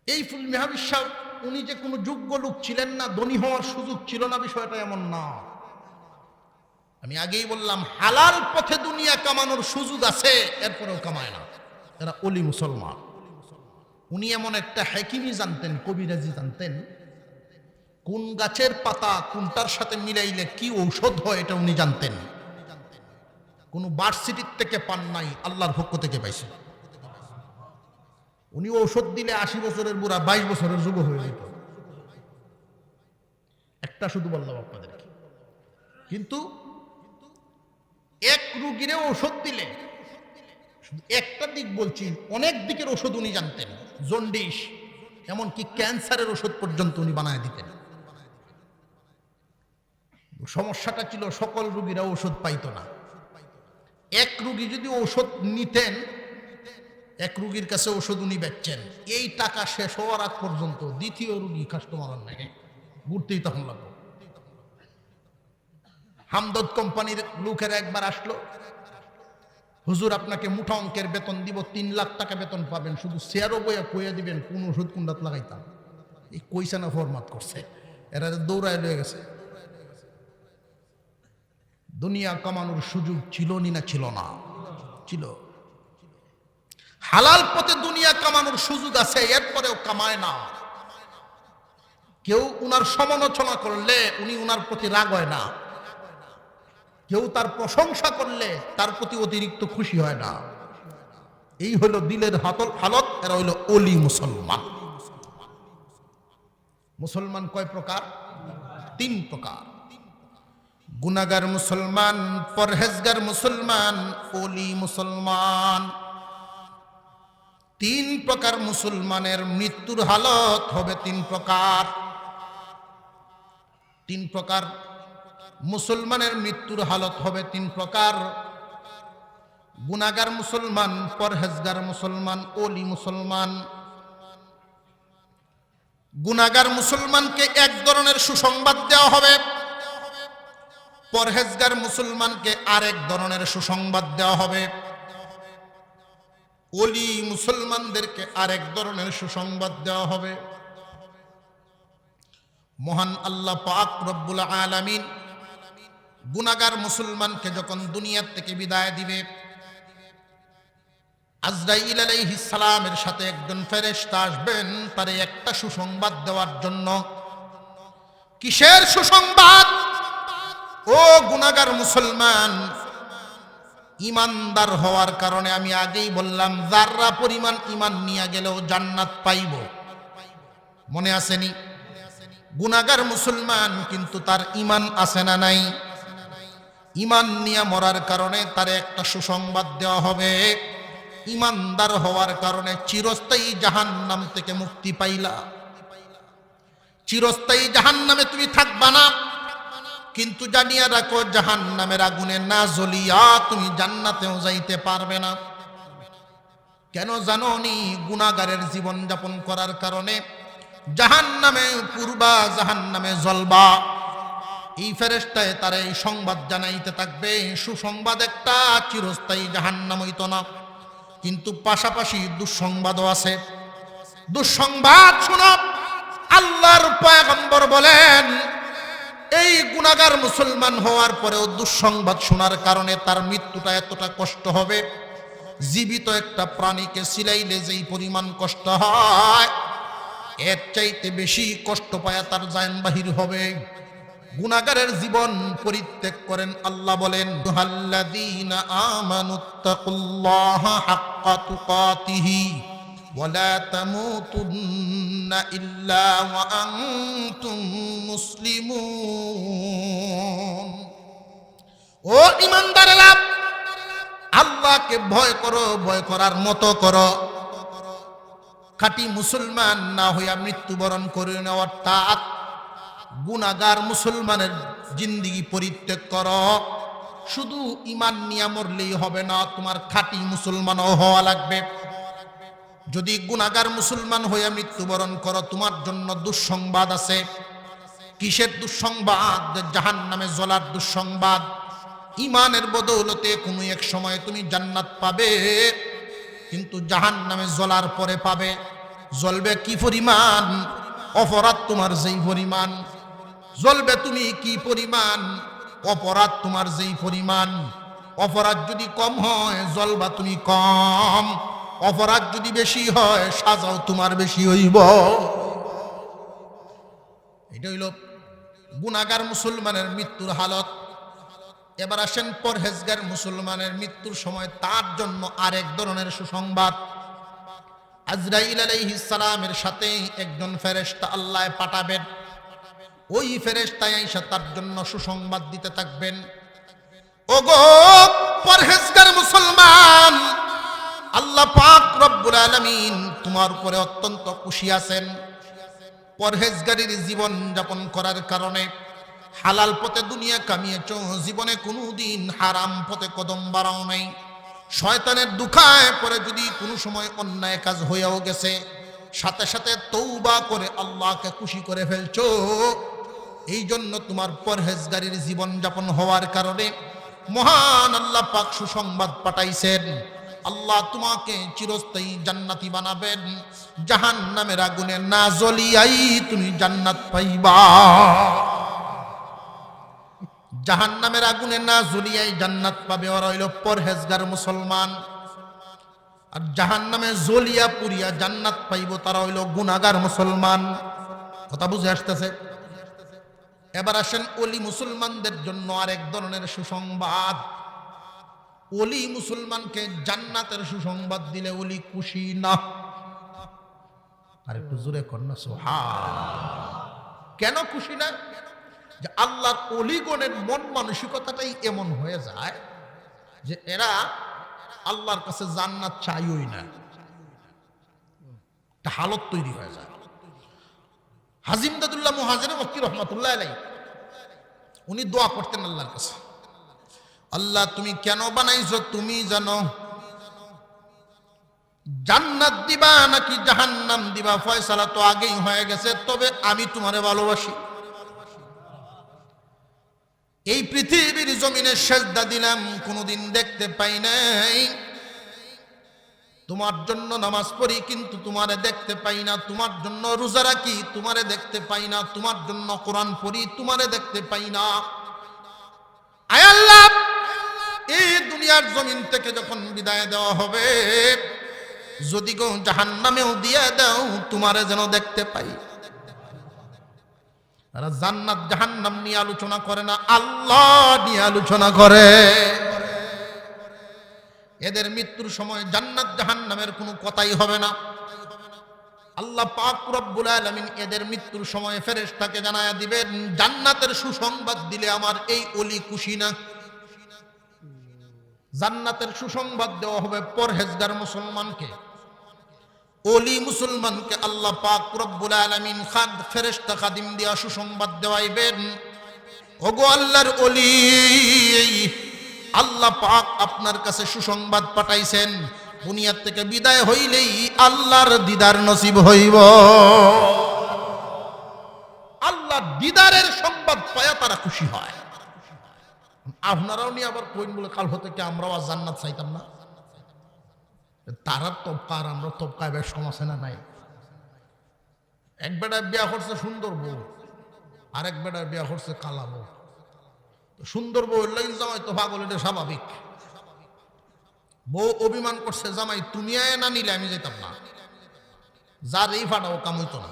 এই ফুলমি হাবিব সাহেব উনি যে কোনো যোগ্য লোক ছিলেন না, ধনী হওয়ার সুযোগ ছিল না, বিষয়টা এমন না। আমি আগেই বললাম হালাল পথে দুনিয়া কামানোর সুযোগ আছে, এরপরেও কামায় না। এরা ওলি মুসলমান। উনি এমন একটা হাকিমি জানতেন, কবিরাজি জানতেন, কোন গাছের পাতা কোনটার সাথে মিলাইলে কি ঔষধ হয় এটা উনি জানতেন। কোন ভার্সিটির থেকে পান নাই, আল্লাহর পক্ষ থেকে পাইছে। উনি ঔষধ দিলে 80 বছরের বুড়া 22 বছরের যুব হয়ে যেত। একটা শুধু বললাম আপনাদেরকে। কিন্তু এক রোগীরে ঔষধ দিলে, শুধু একটা দিক বলছি, অনেক দিকের ওষুধ উনি জানতেন। জন্ডিস, এমনকি ক্যান্সারের ওষুধ পর্যন্ত উনি বানায় দিতেন। সমস্যাটা ছিল সকল রোগীরা ওষুধ পাইতো না। এক রোগী যদি ওষুধ নিতেন, এক রুগীর কাছে ওষুধ উনি বেচছেন, এই টাকা শেষ হওয়ার আগ পর্যন্ত দ্বিতীয় রুগী কাস্টমার নাকি ঘুরতেই তখন লাগলো। হামদর্দ কোম্পানির লোকেরা একবার আসলো, হুজুর আপনাকে মুঠা অঙ্কের বেতন দিব, 3 লাখ টাকা বেতন পাবেন, শুধু শেয়ারও বইয়া কইয়া দিবেন কোন ওষুধ কোনটাত লাগাইতাম। এই কইসা না ফরমাত করছে, এরা দৌড়ায় লয়ে গেছে। দুনিয়া কামানোর সুযোগ ছিল না ছিল না? ছিল। হালাল পথে দুনিয়া কামানোর সুযোগ আছে, এরপরেও কামায় না। কেউ উনার সমালোচনা করলে উনি উনার প্রতি রাগ হয় না, কেউ তার প্রশংসা করলে তার প্রতি অতিরিক্ত খুশি হয় না। এই হলো দিলের হালত। এরা হইল ওলি মুসলমান। মুসলমান কয় প্রকার? 3 প্রকার। গুনাহগার মুসলমান, পরহেজগার মুসলমান, ওলি মুসলমান। 3 প্রকার মুসলমানের মৃত্যুর হালত হবে 3 প্রকার। 3 প্রকার মুসলমানের মৃত্যুর হালত হবে 3 প্রকার। গুনাহগার মুসলমান, পরহেজগার মুসলমান, ওলি মুসলমান। গুনাহগার মুসলমানকে এক ধরনের সুসংবাদ দেওয়া হবে, পরহেজগার মুসলমানকে আরেক ধরনের সুসংবাদ দেওয়া হবে, ওলি মুসলমানদেরকে আরেক ধরনের সুসংবাদ দেওয়া হবে। মহান আল্লাহ পাক রব্বুল আলামিন গুনাহগার মুসলমানকে যখন দুনিয়া থেকে বিদায় দিবে, আজরাইল আলাইহিস সালামের সাথে একজন ফেরেশতা আসবেন তারে একটা সুসংবাদ দেওয়ার জন্য। কিসের সুসংবাদ? ও গুনাহগার মুসলমান, ইমানদার হওয়ার কারণে আমি আগেই বললাম যাররা পরিমাণ ইমান নিয়ে গেলেও জান্নাত পাইব। মনে আসেনি? গুনাহগার মুসলমান কিন্তু তার ইমান আছে না নাই? ইমান নিয়ে মরার কারণে তারে একটা সুসংবাদ দেওয়া হবে, ইমানদার হওয়ার কারণে চিরস্থায়ী জাহান্নাম থেকে মুক্তি পাইলা। চিরস্থায়ী জাহান্নামে তুমি থাকবা না, কিন্তু জানিয়া রাখো জাহান্নামের আগুনে না জ্বলিয়া তুমি জান্নাতেও যাইতে পারবে না। কেন জানো নি? গুনাহগারের জীবন যাপন করার কারণে জাহান্নামে পূর্বা, জাহান্নামে জ্বলবা। এই ফেরেশতায় তার এই সংবাদ জানাইতে থাকবে। সুসংবাদ একটা, চিরস্থায়ী জাহান্নাম হইতো না, কিন্তু পাশাপাশি দুঃসংবাদও আছে। দুঃসংবাদ শুনো, আল্লাহর পয়গম্বর বলেন এই গুনাহগার মুসলমান হওয়ার পরেও দুঃসংবাদ শোনার কারণে তার মৃত্যুটা এতটা কষ্ট হবে, জীবিত একটা প্রাণীকে সিলাইলে যেই পরিমাণ কষ্ট হয় এর চাইতে বেশি কষ্ট পায় তার জান বাহির হবে। গুনাহগারের জীবন পরিত্যাগ করেন। আল্লাহ বলেন আল্লাযীনা আমানুত্তাকুল্লাহা হাক্কা তুকাতিহি ওয়া লা তামুতুন্না ইল্লা ওয়া আনতুম মুসলিমুন। ও ঈমানদারেরা, আল্লাহকে ভয় করো, ভয় করার মতো করো। খাঁটি মুসলমান না হইয়া মৃত্যুবরণ করে না, অর্থাৎ গুনাহগার মুসলমানের জিন্দেগি পরিত্যাগ করো। শুধু ঈমান নিয়ে মরলেই হবে না, তোমার খাঁটি মুসলমানও হওয়া লাগবে। যদি গুনাহগার মুসলমান হইয়া মৃত্যুবরণ করো, তোমার জন্য দুঃসংবাদ আছে। কিসের দুঃসংবাদ? জাহান্নামে জ্বলার দুঃসংবাদ। ঈমানের বদৌলতে কোনো এক সময় তুমি জান্নাত পাবে, কিন্তু জাহান্নামে জ্বলার পরে পাবে। জ্বলবে কি পরিমাণ? অপরাধ তোমার যেই পরিমাণ জ্বলবে, তুমি কি পরিমাণ অপরাধ তোমার যেই পরিমাণ। অপরাধ যদি কম হয় জ্বলবা তুমি কম, অপরাধ যদি বেশি হয় সাজাও তোমার বেশি হইব। এটা হইল গুনাহগার মুসলমানের মৃত্যুর হালত। এবার আসেন পরহেজগার মুসলমানের মৃত্যুর সময় তার জন্য আরেক ধরনের সুসংবাদ। আজরাইল আলাইহিস সালামের সাথে একজন ফেরেশতা আল্লাহ পাঠাবেন। ওই ফেরেশতা আইসা তার জন্য সুসংবাদ দিতে থাকবেন। ওগো পরহেজগার মুসলমান, আল্লাহ পাক রব্বুল আলামিন তোমার উপরে অত্যন্ত খুশি আছেন। পরহেজগারির জীবন যাপন করার কারণে হালাল পথে দুনিয়া কামিয়েছ, জীবনে কোনোদিন হারাম পথে কদম বাড়াও নাই। শয়তানের দুখায় পরে যদি কোনো সময় অন্যায় কাজ হয়েও গেছে, সাথে সাথে তৌবা করে আল্লাহকে খুশি করে ফেলছো। এই জন্য তোমার পরহেজগারির জীবন যাপন হওয়ার কারণে মহান আল্লাহ পাক সুসংবাদ পাঠাইছেন, আল্লাহ তোমাকে চিরস্থায়ী জান্নাতি বানাবেন, জাহান্নামের আগুনে না জ্বলিয়াই তুমি জান্নাত পাইবা। জাহান্নামের আগুনে না জ্বলিয়াই জান্নাত পাবে ওরা হইল পরহেজগার মুসলমান। আর জাহান্নামে জ্বলিয়া পুরিয়া জান্নাত পাইব তারা হইল গুনাহগার মুসলমান। কথা বুঝে আসতেছে? এবার আসেন ওলি মুসলমানদের জন্য আরেক ধরনের সুসংবাদ। ওলি মুসলমানকে জান্নাতের সুসংবাদ দিলে ওলি খুশি না? আর একটু জোরে কন্যা সুবহান। কেন খুশি না? যে আল্লাহর ওলিগণের মন মানসিকতাটাই এমন হয়ে যায় যে এরা আল্লাহর কাছে জান্নাত চাইই না, একটা হালত তৈরি হয়ে যায়। হাজী ইমদাদুল্লাহ মুহাজির মক্কি রহমাতুল্লাহ আলাইহি উনি দোয়া করতেন আল্লাহর কাছে, আল্লাহ তুমি কেন বানাইছো তুমি জানো, জান্নাত দিবা নাকি জাহান্নাম দিবা ফয়সালা তো আগেই হয়ে গেছে, তবে আমি তোমারে ভালোবাসি। এই পৃথিবীর জমিনে সেজদা দিলাম, কোনোদিন দেখতে পাই নাই। তোমার জন্য নামাজ পড়ি কিন্তু তোমারে দেখতে পাই না, তোমার জন্য রোজা রাখি তোমারে দেখতে পাই না, তোমার জন্য কোরআন পড়ি তোমারে দেখতে পাই না। আয় আল্লাহ, এই দুনিয়ার জমিন থেকে যখন বিদায় দেওয়া হবে, যদি গো জাহান্নামেও দিয়ে দাও তোমারে যেন দেখতে পাই। তারা জান্নাত জাহান্নাম নিয়ে আলোচনা করে না, আল্লাহ নিয়ে আলোচনা করে। এদের মৃত্যুর সময় জান্নাত জাহান্নামের কোনো কথাই হবে না। আল্লাহ পাক রব্বুল আলামিন এদের মৃত্যুর সময় ফেরেশতাকে জানায়া দিবেন, জান্নাতের সুসংবাদ দিলে আমার এই ওলি খুশি না। জান্নাতের সুসংবাদ দেওয়া হবে পরহেজগার মুসলমানকে, ওলি মুসলমানকে আল্লাহ পাক রব্বুল আলামিন ফেরেশতা খাদিম দিয়া সুসংবাদ দেওয়াইবেন, ওগো আল্লাহর ওলি, আল্লাহ পাক আপনার কাছে সুসংবাদ পাঠাইছেন, দুনিয়া থেকে বিদায় হইলেই আল্লাহর দিদার নসিব হইব। আল্লাহর দিদারের সংবাদ পায়া তারা খুশি হয়। আপনারাও নিয়ে আবার কইন বলে কাল হতে কি আমরাও আর জান্নাত চাইতাম না? তারা তবকা আর আমরা তবকায় বেশ কম আছে না নাই? এক বেটায় বিয়া করছে সুন্দর বউ, আরেক বেটায় বিয়া করছে কালা বউ। সুন্দর বউ লাইন জামাই তো পাগল, এটা স্বাভাবিক। বউ অভিমান করছে, জামাই তুমি আয় না নিলে আমি যেতাম না, যার এই ফাটাও কাম হইতো না।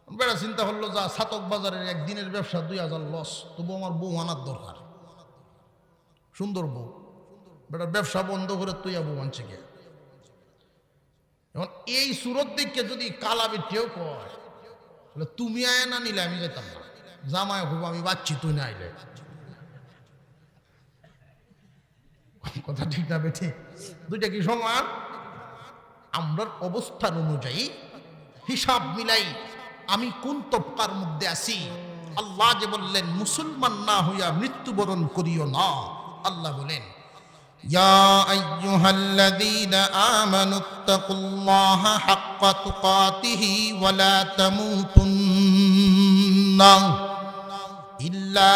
বেড়া চিন্তা করলো যা ছাতক বাজারের একদিনের ব্যবসা 2000 লস, তবু আমার বউ আনার দরকার। সুন্দর বউ, বেটা ব্যবসা বন্ধ করে তুই বউ আনছে গিয়ে। এখন এই সুরত দিককে যদি কালা বেটিও কয়, বলে তুমি আয় না নিলে আমি যেতাম না, জামাই হবো আমি বাচ্চি তুই না আইলে। কথা ঠিক না বেঠি? দুইটা কি সমান? আমরার অবস্থান অনুযায়ী হিসাব মিলাই আমি কোন তবকার মধ্যে আছি। আল্লাহ যে বললেন মুসলমান না হইয়া মৃত্যুবরণ করিও না, আল্লাহ বলেন ইয়া আইয়ুহাল্লাযীনা আমানুত্তাকুল্লাহা হাক্কা তুকাতিহি ওয়া লা তামুতুন্না ইল্লা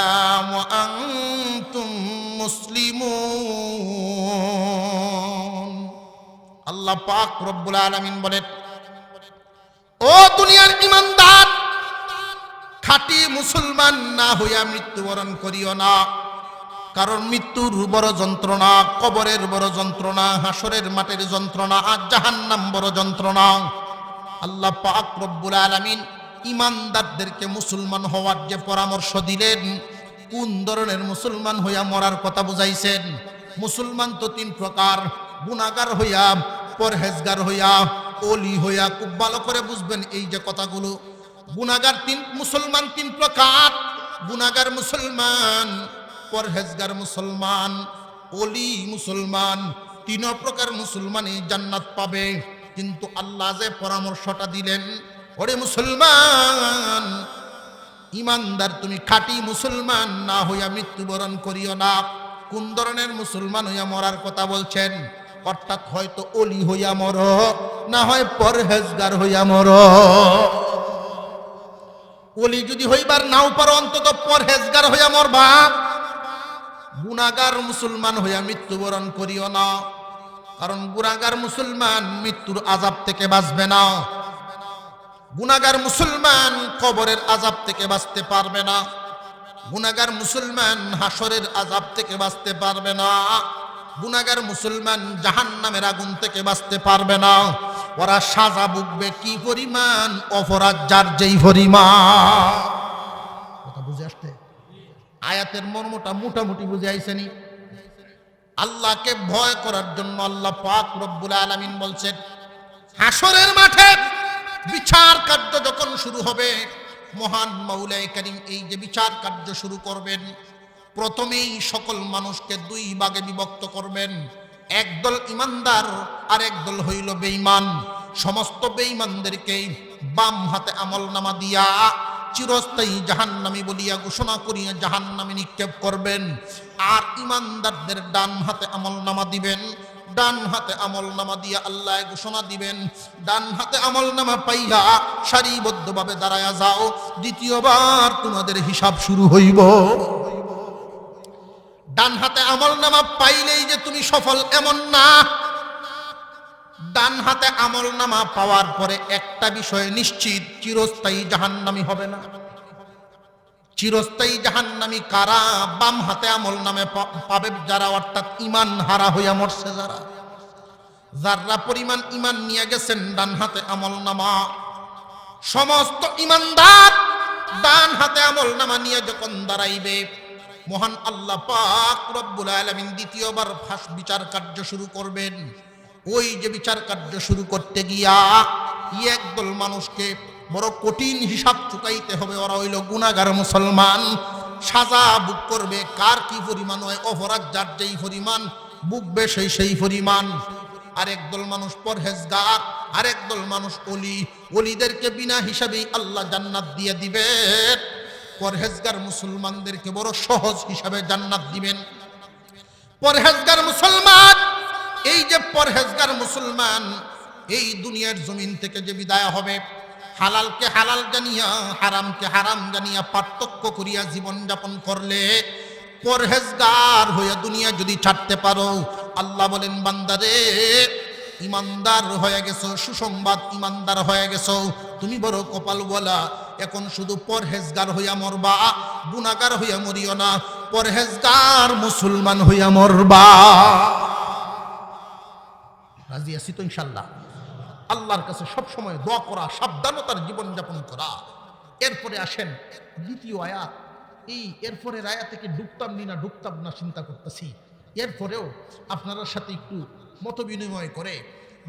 ওয়া আনতুম মুসলিমুন। আল্লাহ পাক রব্বুল আলামিন বলেন, ও দুনিয়ার ঈমানদার, খাঁটি মুসলমান না হইয়া মৃত্যুবরণ করিও না। কারণ মৃত্যুর বড় যন্ত্রণা, কবরের বড় যন্ত্রণা, হাসরের মাঠের যন্ত্রণা, আর জাহান্নাম বড় যন্ত্রণা। আল্লাহ পাক রব্বুল আলামিন ঈমানদারদেরকে মুসলমান হওয়ার যে পরামর্শ দিলেন, কোন ধরনের মুসলমান হইয়া মরার কথা বুঝাইছেন। মুসলমান তো 3 প্রকার, গুনাহগার হইয়া, পরহেজগার হইয়া, ওলি হইয়া। খুব ভালো করে বুঝবেন এই যে কথাগুলো। গুনাহগার মুসলমান 3 প্রকার, গুনাহগার মুসলমান, পরহেজগার মুসলমান, ওলি মুসলমান। 3 প্রকার মুসলমানই জান্নাত পাবে। কিন্তু আল্লাহ যে পরামর্শটা দিলেন, ওরে মুসলমান ঈমানদার, তুমি খাঁটি মুসলমান না হইয়া মৃত্যুবরণ করিও না। কোন ধরনের মুসলমান হইয়া মরার কথা বলছেন? অর্থাৎ হয়তো ওলি হইয়া মর, না হয় পরহেজগার হইয়া মর। ওলি যদি হইবার নাও পারো, অন্তত পরহেজগার হইয়া মরবা। গুনাহগার মুসলমান হইয়া মৃত্যুবরণ করিও না, কারণ গুনাহগার মুসলমান মৃত্যুর আযাব থেকে বাঁচবে না। গুনাহগার মুসলমান কবরের আযাব থেকে বাঁচতে পারবে না। গুনাহগার মুসলমান হাসরের আযাব থেকে বাঁচতে পারবে না। গুনাহগার মুসলমান জাহান্নামের আগুন থেকে বাঁচতে পারবে না। ওরা সাজা ভুগবে কি পরিমাণ, অপরাধ যার যেই পরিমাণ। কথা বুঝে আসছে? আয়াতের মর্মটা মোটামুটি বুঝে আইছেনি? আল্লাহকে ভয় করার জন্য আল্লাহ পাক রব্বুল আলামিন বলছেন, হাসরের মাঠে বিচার কার্য যখন শুরু হবে, মহান মাওলাই কারীম এই যে বিচার কার্য শুরু করবেন, প্রথমেই সকল মানুষকে দুই ভাগে বিভক্ত করবেন। একদল ইমানদার আর একদল হইল বেঈমান। সমস্ত বেঈমানদেরকে বাম হাতে আমলনামা দিয়া চিরস্থায়ী জাহান্নামী বলিয়া ঘোষণা করিয়া জাহান্নামে নিক্ষেপ করবেন। আর ইমানদারদের ডান হাতে আমলনামা দিবেন। ডান হাতে আমলনামা দিয়া আল্লাহ ঘোষণা দিবেন, ডান হাতে আমলনামা পাইয়া সারিবদ্ধভাবে দাঁড়ায়া যাও, দ্বিতীয়বার তোমাদের হিসাব শুরু হইব। ডান হাতে আমলনামা পাইলেই যে তুমি সফল এমন না। ডান হাতে আমলনামা পাওয়ার পরে একটা বিষয় নিশ্চিত, চিরস্থায়ী জাহান্নামী হবে না। চিরস্থায়ী জাহান্নামী কারা? বাম হাতে আমলনামা পাবে যারা, অর্থাৎ ঈমান হারা হইয়া মরছে যারা। যারা পরিমাণ ঈমান নিয়ে গেছেন ডান হাতে আমলনামা, সমস্ত ঈমানদার ডান হাতে আমলনামা নিয়ে যখন দাঁড়াইবে, মহান আল্লাহ পাক রব্বুল আলামিন দ্বিতীয়বার বিচার কার্য শুরু করবেন। ওই যে বিচার কার্য শুরু করতে গিয়া একদল মানুষকে বড় কঠিন হিসাব চুকাইতে হবে। ওরা হইল গুনাহগার মুসলমান। সাজা ভোগ করবে কার কি পরিমাণ হয়, অপরাধ যার যেই পরিমাণ ভুগবে সেই পরিমাণ। আরেকদল মানুষ পরহেজগার, আরেকদল মানুষ ওলি। ওলিদেরকে বিনা হিসাবেই আল্লাহ জান্নাত দিয়ে দিবেন। পরহেজগার মুসলমানদেরকে বড় সহজ হিসাবে জান্নাত দিবেন। পরহেজগার মুসলমান, এই যে পরহেজগার মুসলমান এই দুনিয়ার জমিন থেকে যে বিদায় হবে, হালালকে হালাল জানিয়া হারামকে হারাম জানিয়া পার্থক্য করিয়া জীবন যাপন করলে, পরহেজগার হইয়া দুনিয়া যদি ছাড়তে পারো, আল্লাহ বলেন বান্দারে ইমানদার হয়ে গেছো, সুসংবাদ, ইমানদার হয়ে গেছো, তুমি বড় কপালওয়ালা। এখন শুধু পরহেজগার হইয়া মরবা, গুনাহগার হইয়া মরিও না, পরহেজগার মুসলমান হইয়া মরবা। রাজি আছি তো ইনশাআল্লাহ? আল্লাহর কাছে সব সময় দোয়া করা, সাবধানতার জীবন যাপন করা। এরপরে আসেন দ্বিতীয় আয়াত। এরপরের আয়াত থেকে ঢুকতাম না চিন্তা করতেছি। এরপরেও আপনার সাথে একটু মত বিনিময় করে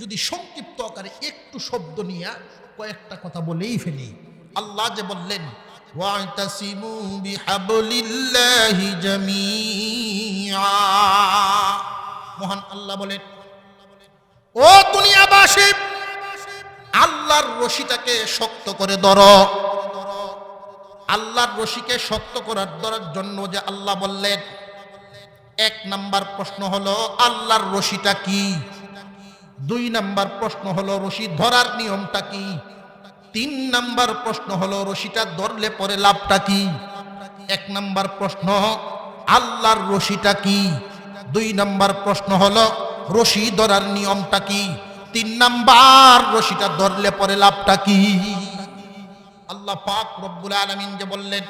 যদি সংক্ষিপ্ত আকারে একটু শব্দ নিয়ে কয়েকটা কথা বলেই ফেলি। আল্লাহ যে বললেন, ওয়াতাসিমু বিহাবলিল্লাহি জামিআ, মহান আল্লাহ বলেন, ও দুনিয়াবাসী, আল্লাহর রশিটাকে শক্ত করে ধরো। আল্লাহর রশিকে শক্ত ধরার জন্য যে আল্লাহ বললেন, এক নাম্বার প্রশ্ন হলো আল্লাহর রশিটা কি? দুই নাম্বার প্রশ্ন হলো রশি ধরার নিয়মটা কি? তিন নাম্বার প্রশ্ন হলো রশিটা ধরলে পরে লাভটা কি? এক নাম্বার প্রশ্ন আল্লাহর রশিটা কি? দুই নাম্বার প্রশ্ন হলো রশি ধরার নিয়মটা কি? তিন নাম্বার রশিটা ধরলে পরে লাভটা কি? আল্লাহ পাক রব্বুল আলামিন যে বললেন,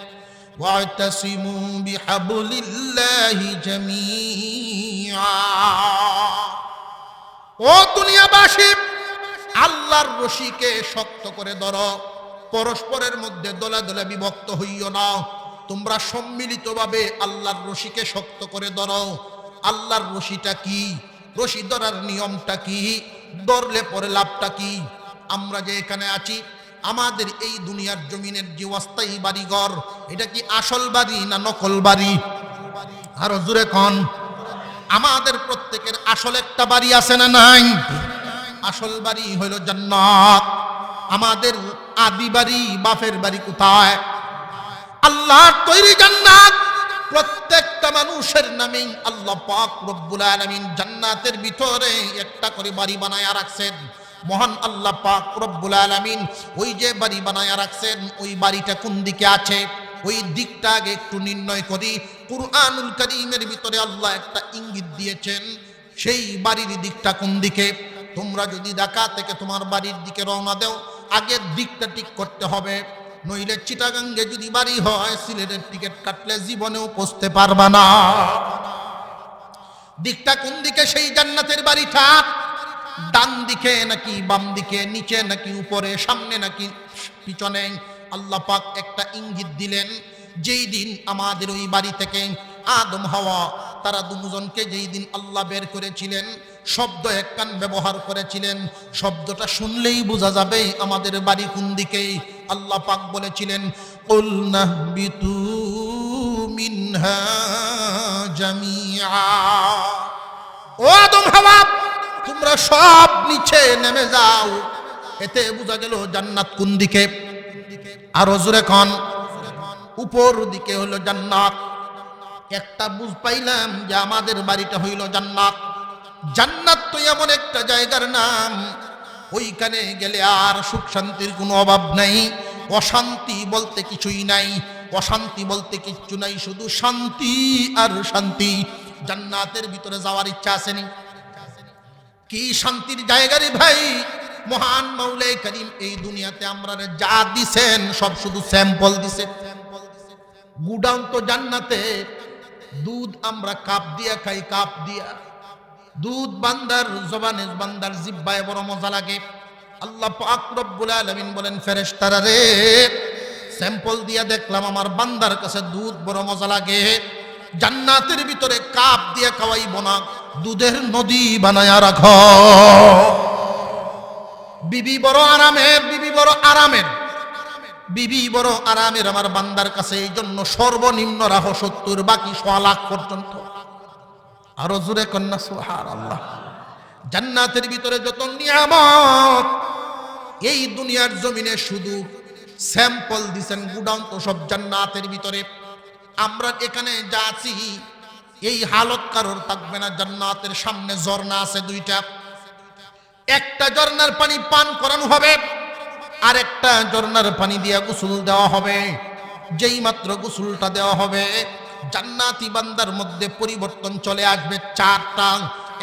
ওয়াতাসিমু বিহাবলিল্লাহি জামিআ, ও দুনিয়াবাসী, আল্লাহর রশিকে শক্ত করে ধরো, পরস্পরের মধ্যে দলে দলে বিভক্ত হইও না, তোমরা সম্মিলিতভাবে আল্লাহর রশিকে শক্ত করে ধরো। আল্লাহর রশিটা কি? রশি ধরার নিয়মটা কি? ধরলে পরে লাভটা কি? আমরা যে এখানে আছি, আমাদের এই দুনিয়ার জমিনের যে অস্থায়ী বাড়িঘর, এটা কি আসল বাড়ি না নকল বাড়ি? আরো জোরে কোন। আমাদের প্রত্যেকের আসল একটা বাড়ি আছে না নাই? আসল বাড়ি হইল জান্নাত। আমাদের আদি বাড়ি, বাপের বাড়ি কোথায়? আল্লাহর তৈরি জান্নাত। প্রত্যেকটা মানুষের নামে আল্লাহ পাক রব্বুল আলামিন জান্নাতের ভিতরে একটা করে বাড়ি বানায়া রাখছেন। মহান আল্লাহ পাক রব্বুল আলামিন ওই যে বাড়ি বানায়া রাখছেন, ওই বাড়িটা কোন দিকে আছে ওই দিকটা আগে একটু নির্ণয় করি। কুরআনুল কারীমের ভিতরে আল্লাহ একটা ইঙ্গিত দিয়েছেন, সেই বাড়ির দিকটা কোন দিকে। তোমরা যদি ঢাকা থেকে তোমার বাড়ির দিকে রওনা দাও, আগের দিকটা ঠিক করতে হবে, নইলে চিটাগাঙ্গে যদি বাড়ি হয় সিলেটের টিকিট কাটলে জীবনেও পৌঁছতে পারবা না। দিকটা কোন দিকে সেই জান্নাতের বাড়িটা? ডান দিকে নাকি বাম দিকে, নিচে নাকি উপরে, সামনে নাকি পিছনে? আল্লাহ পাক একটা ইঙ্গিত দিলেন, যেই দিন আমাদের ওই বাড়ি থেকে আদম হাওয়া তারা দুজনকে যেই দিন আল্লাহ বের করেছিলেন, শব্দ একখান ব্যবহার করেছিলেন, শব্দটা শুনলেই বোঝা যাবে আমাদের বাড়ি কোন দিকে। আল্লাহ পাক বলেছিলেন, কুল নাহবিতু মিনহা জামিআ, ও আদম হাওয়া তোমরা সব নিচে নেমে যাও। এতে বোঝা গেল জান্নাত কোন দিকে। আরো জোরে কোন, উপর দিকে হলো জান্নাত। একটা বুঝ পাইলাম যে আমাদের বাড়িটা হইল জান্নাত। জান্নাত তো এমন একটা জায়গার নাম, ওইখানে গেলে আর সুখ শান্তির কোনো অভাব নাই, অশান্তি বলতে কিছুই নাই, অশান্তি বলতে কিচ্ছু নাই, শুধু শান্তি আর শান্তি। জান্নাতের ভিতরে যাওয়ার ইচ্ছা আসেনি? কি শান্তির জায়গা রে ভাই! মহান মাওলাই করিম এই দুনিয়াতে আমরা যা দিছেন সব শুধু স্যাম্পল দিছে। গুডাউন তো জান্নাতে। দুধ আমরা কাপ দিয়া খাই, কাপ দিয়া দুধ বান্দার জবানে, বান্দার জিহ্বায় বড় মজা লাগে। আল্লাহ পাক রব্বুল আলামিন বলেন, ফেরেশতারা রে, স্যাম্পল দিয়া দেখলাম আমার বান্দার কাছে দুধ বড় মজা লাগে। জান্নাতের ভিতরে কাপ দিয়ে খাওয়াইব না, দুধের নদী বানায়া রাখো। বিবি বড় আরামের, বিবি বড় আরামের, বিবি বড় আরামের আমার বান্দার কাছে। এই জন্য সর্বনিম্ন রাখো 70, বাকি 100 লাখ পর্যন্ত। আরো জোরে কন্যা সুবহানাল্লাহ। জান্নাতের ভিতরে যত নিয়ামত এই দুনিয়ার জমিনে শুধু স্যাম্পল দিছেন, গুডাউন তো সব জান্নাতের ভিতরে। আমরা এখানে যা আছি এই হালত কারোর থাকবে না। জান্নাতের সামনে ঝর্ণা আছে 2টা, একটা ঝর্ণার পানি পান করানো হবে, আর একটা ঝর্ণার পানি দিয়ে গোসল দেওয়া হবে। যেই মাত্র গোসলটা দেওয়া হবে, জান্নাতি বান্দার মধ্যে পরিবর্তন চলে আসবে 4টা।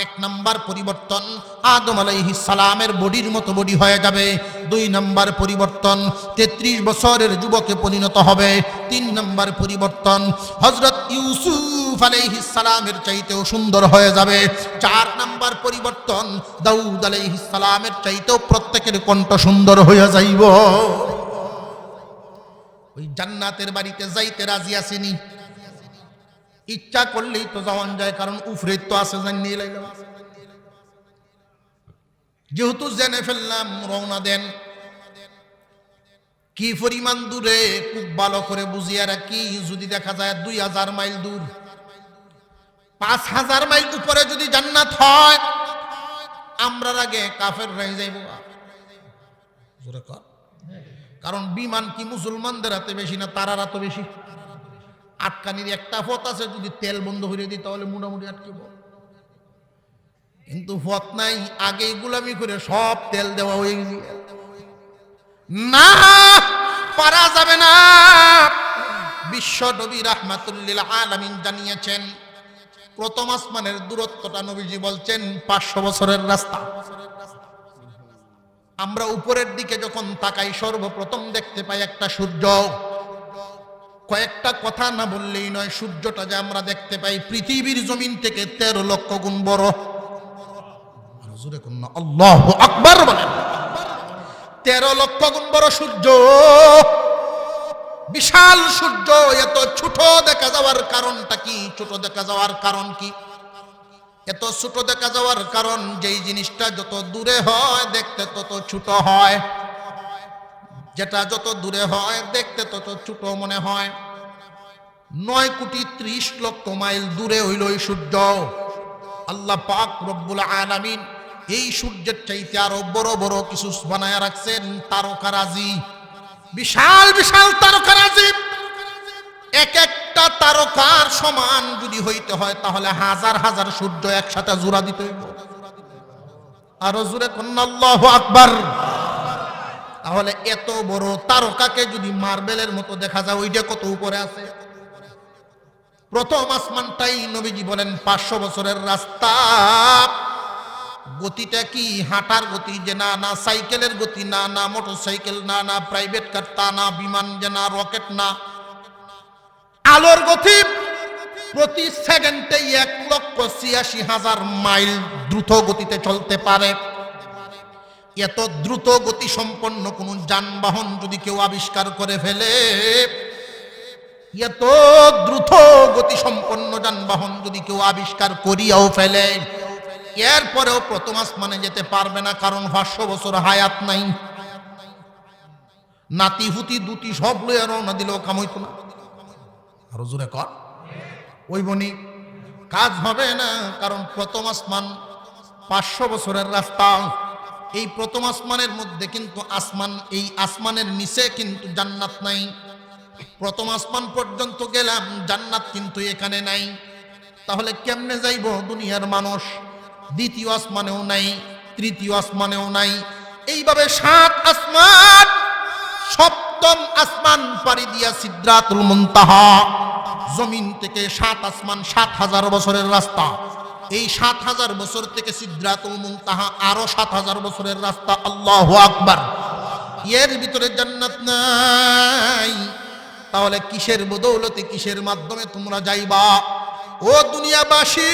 1 নাম্বার পরিবর্তন, আদম আলাইহিস সালামের বডির মতো বডি হয়ে যাবে। 2 নাম্বার পরিবর্তন, 33 বছরের যুবকে পরিণত হবে। 3 নাম্বার পরিবর্তন, হযরত ইউসুফ আলাইহিস সালামের চাইতেও সুন্দর হয়ে যাবে। 4 নাম্বার পরিবর্তন, দাউদ আলাইহিস সালামের চাইতেও প্রত্যেকের কণ্ঠ সুন্দর হয়ে যাইব। ওই জান্নাতের বাড়িতে যাইতে রাজি আসেনি? ইচ্ছা করলেই তো যাওয়ান যায়, কারণ উফরে তো আছে, জানিয়ে লাইলাম। যেহেতু জেনে ফেললাম, রওনা দেন। কি পরিমাণ দূরে খুব ভালো করে বুঝিয়ে রাখি। যদি দেখা যায় 2000 মাইল দূর, 5000 মাইল উপরে যদি জান্নাত হয়, আমরা আগে কাফের রয়ে যাইব। কারণ বিমান কি মুসলমানদের হাতে বেশি না তারার হাতে বেশি? আটকানির একটা পথ আছে, যদি তেল বন্ধ করে দিই তাহলে মোটামুটি আটকিব। কিন্তু পথ নাই, আগেই গুলামি করে সব তেল দেওয়া হয়ে গেছে। না, পারা যাবে না। বিশ্ব নবী রাহমাতুল লিল আলামিন জানিয়েছেন, প্রথম আসমানের দূরত্বটা নবীজি বলছেন 500 বছরের রাস্তা। আমরা উপরের দিকে যখন তাকাই, সর্বপ্রথম দেখতে পাই একটা সূর্য। কয়েকটা কথা না বললেই নয়, সূর্যটা যে আমরা দেখতে পাই পৃথিবীর জমিন থেকে 13 লক্ষ গুণ বড়। আল্লাহু আকবার বলেন। 13 লক্ষ গুণ বড় সূর্য, বিশাল সূর্য। এত ছোট দেখা যাওয়ার কারণটা কি? ছোট দেখা যাওয়ার কারণ কি? এত ছোট দেখা যাওয়ার কারণ, যেই জিনিসটা যত দূরে হয় দেখতে তত ছোট হয়। যেটা যত দূরে হয় দেখতে তত ছোট মনে হয়। 9,30,00,000 মাইল দূরে হইল এই সূর্য। আল্লাহ পাক রব্বুল আলামিন এই সূর্যের চাইতে আরো বড় বড় কিছু বানায়া রাখছেন, তারকারাজি, বিশাল বিশাল তারকারাজি। এক একটা তারকার সমান যদি হইতে হয় তাহলে হাজার হাজার সূর্য একসাথে জোড়া দিতে হইব। আরো জোরে কন্না আল্লাহু আকবার। তাহলে এত বড় তারকাকে যদি মার্বেলের মতো দেখা যায়, ওইটা কত উপরে আছে? প্রথম আসমানটাই নবীজি বলেন 500 বছরের রাস্তা। গতিটা কি হাঁটার গতি? যে না, না সাইকেলের গতি, না না মোটরসাইকেল, না না প্রাইভেট কার, তা না বিমান, যে না রকেট, না আলোর গতি। প্রতি সেকেন্ডে 1,86,000 মাইল দ্রুত গতিতে চলতে পারে। এত দ্রুত গতি সম্পন্ন কোন যানবাহন যদি কেউ আবিষ্কার করে ফেলে, এত দ্রুত গতি সম্পন্ন যানবাহন যদি কেউ আবিষ্কার করিয়াও ফেলে, এরপরেও প্রথম আসমানে যেতে পারবে না, কারণ 500 বছর হায়াত নাই। নাতি হুতি দুটি সব লইয়া রওনা দিলেও কাম হইতো না। আরো জোরে কর। ওই বনি কাজ হবে না, কারণ প্রথম আসমান 500 বছরের রাস্তা। এই প্রথম আসমানের মধ্যে কিন্তু আসমান, এই আসমানের নিচে কিন্তু জান্নাত নাই। প্রথম আসমান পর্যন্ত গেলাম, জান্নাত কিন্তু এখানে নাই। তাহলে কেমনে যাইব দুনিয়ার মানুষ? দ্বিতীয় আসমানেও নাই, তৃতীয় আসমানেও নাই। এইভাবে 7 আসমান, সপ্তম আসমান পাড়ি দিয়া সিদরাতুল মুনতাহা। জমিন থেকে 7 আসমান 7,000 বছরের রাস্তা। এই 7,000 বছর থেকে সিদরাতুল মুনতাহা আরো 7,000 বছরের রাস্তা। আল্লাহু আকবার। এর ভিতরে জান্নাত নাই। তাহলে কিসের বদৌলতে, কিসের মাধ্যমে তোমরা যাইবা? ও দুনিয়াবাসী,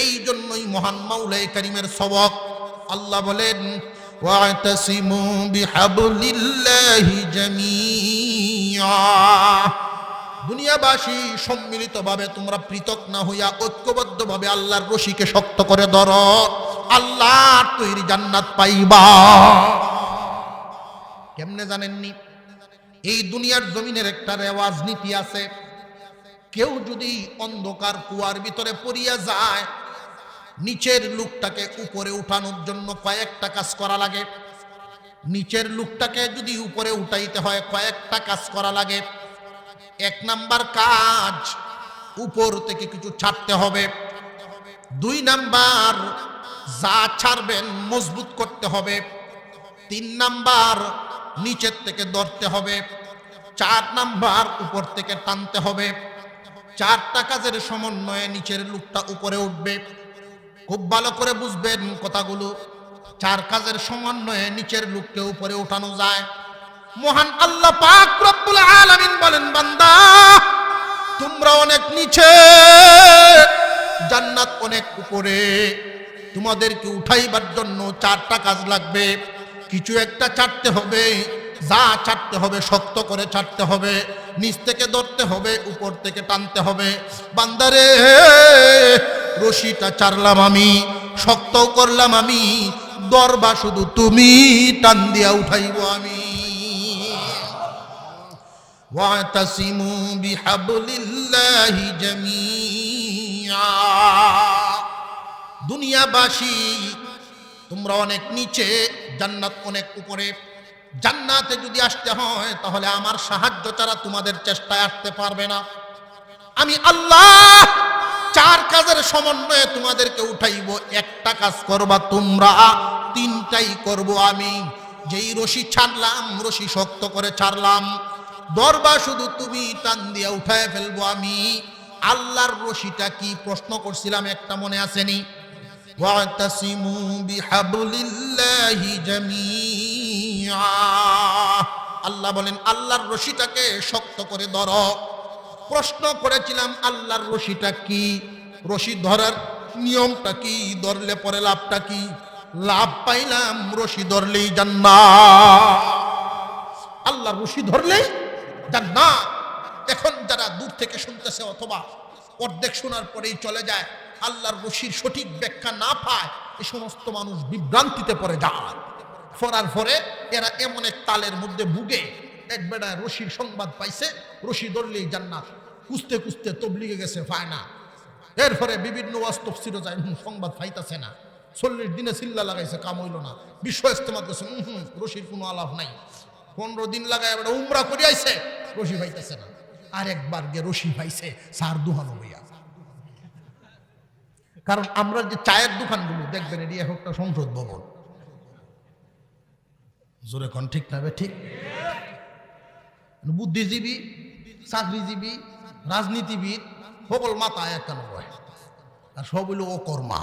এই জন্যই মহান মাওলাই কারীমের সবক। আল্লাহ বলেন, ওয়াতাসিমু বিহাবলিল্লাহি জামিআ। দুনিয়াবাসী সম্মিলিতভাবে তোমরা পৃথক না হইয়া ঐক্যবদ্ধভাবে আল্লাহর রশিকে শক্ত করে ধরো, আল্লাহর তৈরি জান্নাত পাইবা। কেমনে জানেননি? এই দুনিয়ার জমিনের একটা রেওয়াজ নীতি আছে। কেউ যদি অন্ধকার কুয়ার ভিতরে পড়িয়া যায়, নিচের লোকটাকে উপরে উঠানোর জন্য কয়েকটা কাজ করা লাগে। নিচের লোকটাকে যদি উপরে উঠাইতে হয় কয়েকটা কাজ করা লাগে। 1 নাম্বার কাজ, উপর থেকে কিছু ছাড়তে হবে। 2 নাম্বার, যা ছাড়বেন মজবুত করতে হবে। 3 নাম্বার, নিচের থেকে ধরতে হবে। 4 নাম্বার, উপর থেকে টানতে হবে। 4টা কাজের সমন্বয়ে নিচের লোকটা উপরে উঠবে। খুব ভালো করে বুঝবেন কথাগুলো। 4 কাজের সমন্বয়ে নিচের লোককে উপরে উঠানো যায়। মহান আল্লাহ পাক রব্বুল আলামিন বলেন, বান্দা তোমরা অনেক নিচে, জান্নাত অনেক উপরে। তোমাদেরকে উঠাইবার জন্য 4টা কাজ লাগবে। কিছু একটা ছাড়তে হবে। যা ছাড়তে হবে শক্ত করে ছাড়তে হবে। নিচ থেকে ধরতে হবে, উপর থেকে টানতে হবে। বান্দারে, রশিটা ছাড়লাম আমি, শক্ত করলাম আমি, দরবা শুধু তুমি, টান দিয়া উঠাইব আমি। ওয়াতাসিমু বিহাবলিল্লাহি জামিআ। দুনিয়াবাসী তোমরা অনেক নিচে, জান্নাত অনেক উপরে। জান্নাতে যদি আসতে হয় তাহলে আমার সাহায্য ছাড়া তোমাদের চেষ্টায় আসতে পারবে না। আমি আল্লাহ 4 কাজের সমন্বয়ে তোমাদেরকে উঠাইব। একটা কাজ করবা তোমরা, 3টাই করব আমি। যেই রশি ছাড়লাম, রশি শক্ত করে ছাড়লাম, দরবা শুধু তুমি, টান দিয়া উঠায় ফেলবো আমি। আল্লাহর রশিটা কি প্রশ্ন করছিলাম, একটা মনে আসেনি? ওয়াতাসিমু বিহাবলিল্লাহি জামিআ। আল্লাহ বলেন, আল্লাহর রশিটাকে শক্ত করে ধরো। প্রশ্ন করেছিলাম আল্লাহর রশিটা কি, রশি ধরার নিয়মটা কি, ধরলে পরে লাভটা কি? লাভ পাইলাম রশি ধরলেই জান্নাত। আল্লাহর রশি ধরলেই জান্নাত। এখন যারা দূর থেকে শুনতেছে অথবা অর্ধেক শোনার পরেই চলে যায়, আল্লাহর রশির সঠিক ব্যাখ্যা না পায়, এই সমস্ত মানুষ বিভ্রান্তিতে পড়ে যায়। পড়ার পরে এরা এমন এক তালের মধ্যে ভুগে, এক বেড়া রশির সংবাদ পাইছে, রশি ধরলেই জান্নাত। কুস্তে কুস্তে তবলিগে গেছে, পায় না। এরপরে বিভিন্ন ওয়াজ তাফসীরে যায়, সংবাদ পাইতাছে না। 40 দিনে চিল্লা লাগাইছে, কাম হইল না। বিশ্ব ইস্তেমা করছে, রশির কোনো আলাপ নাই। 15 দিন লাগায় উমরা করে আইছে, রশি পাইতেছে না, আরেকবার গিয়ে রশি পাইছে সার দুহানো হইয়া। কারণ আমরা যে চায়ের দোকানগুলো দেখবেন এটি একটা সংসদ ভবন, জোরে কোন ঠিক না ঠিক? বুদ্ধিজীবী, চাকরিজীবী, রাজনীতিবিদ সকল মাথায় একান্ন হয়, আর সব হইল অকর্মা।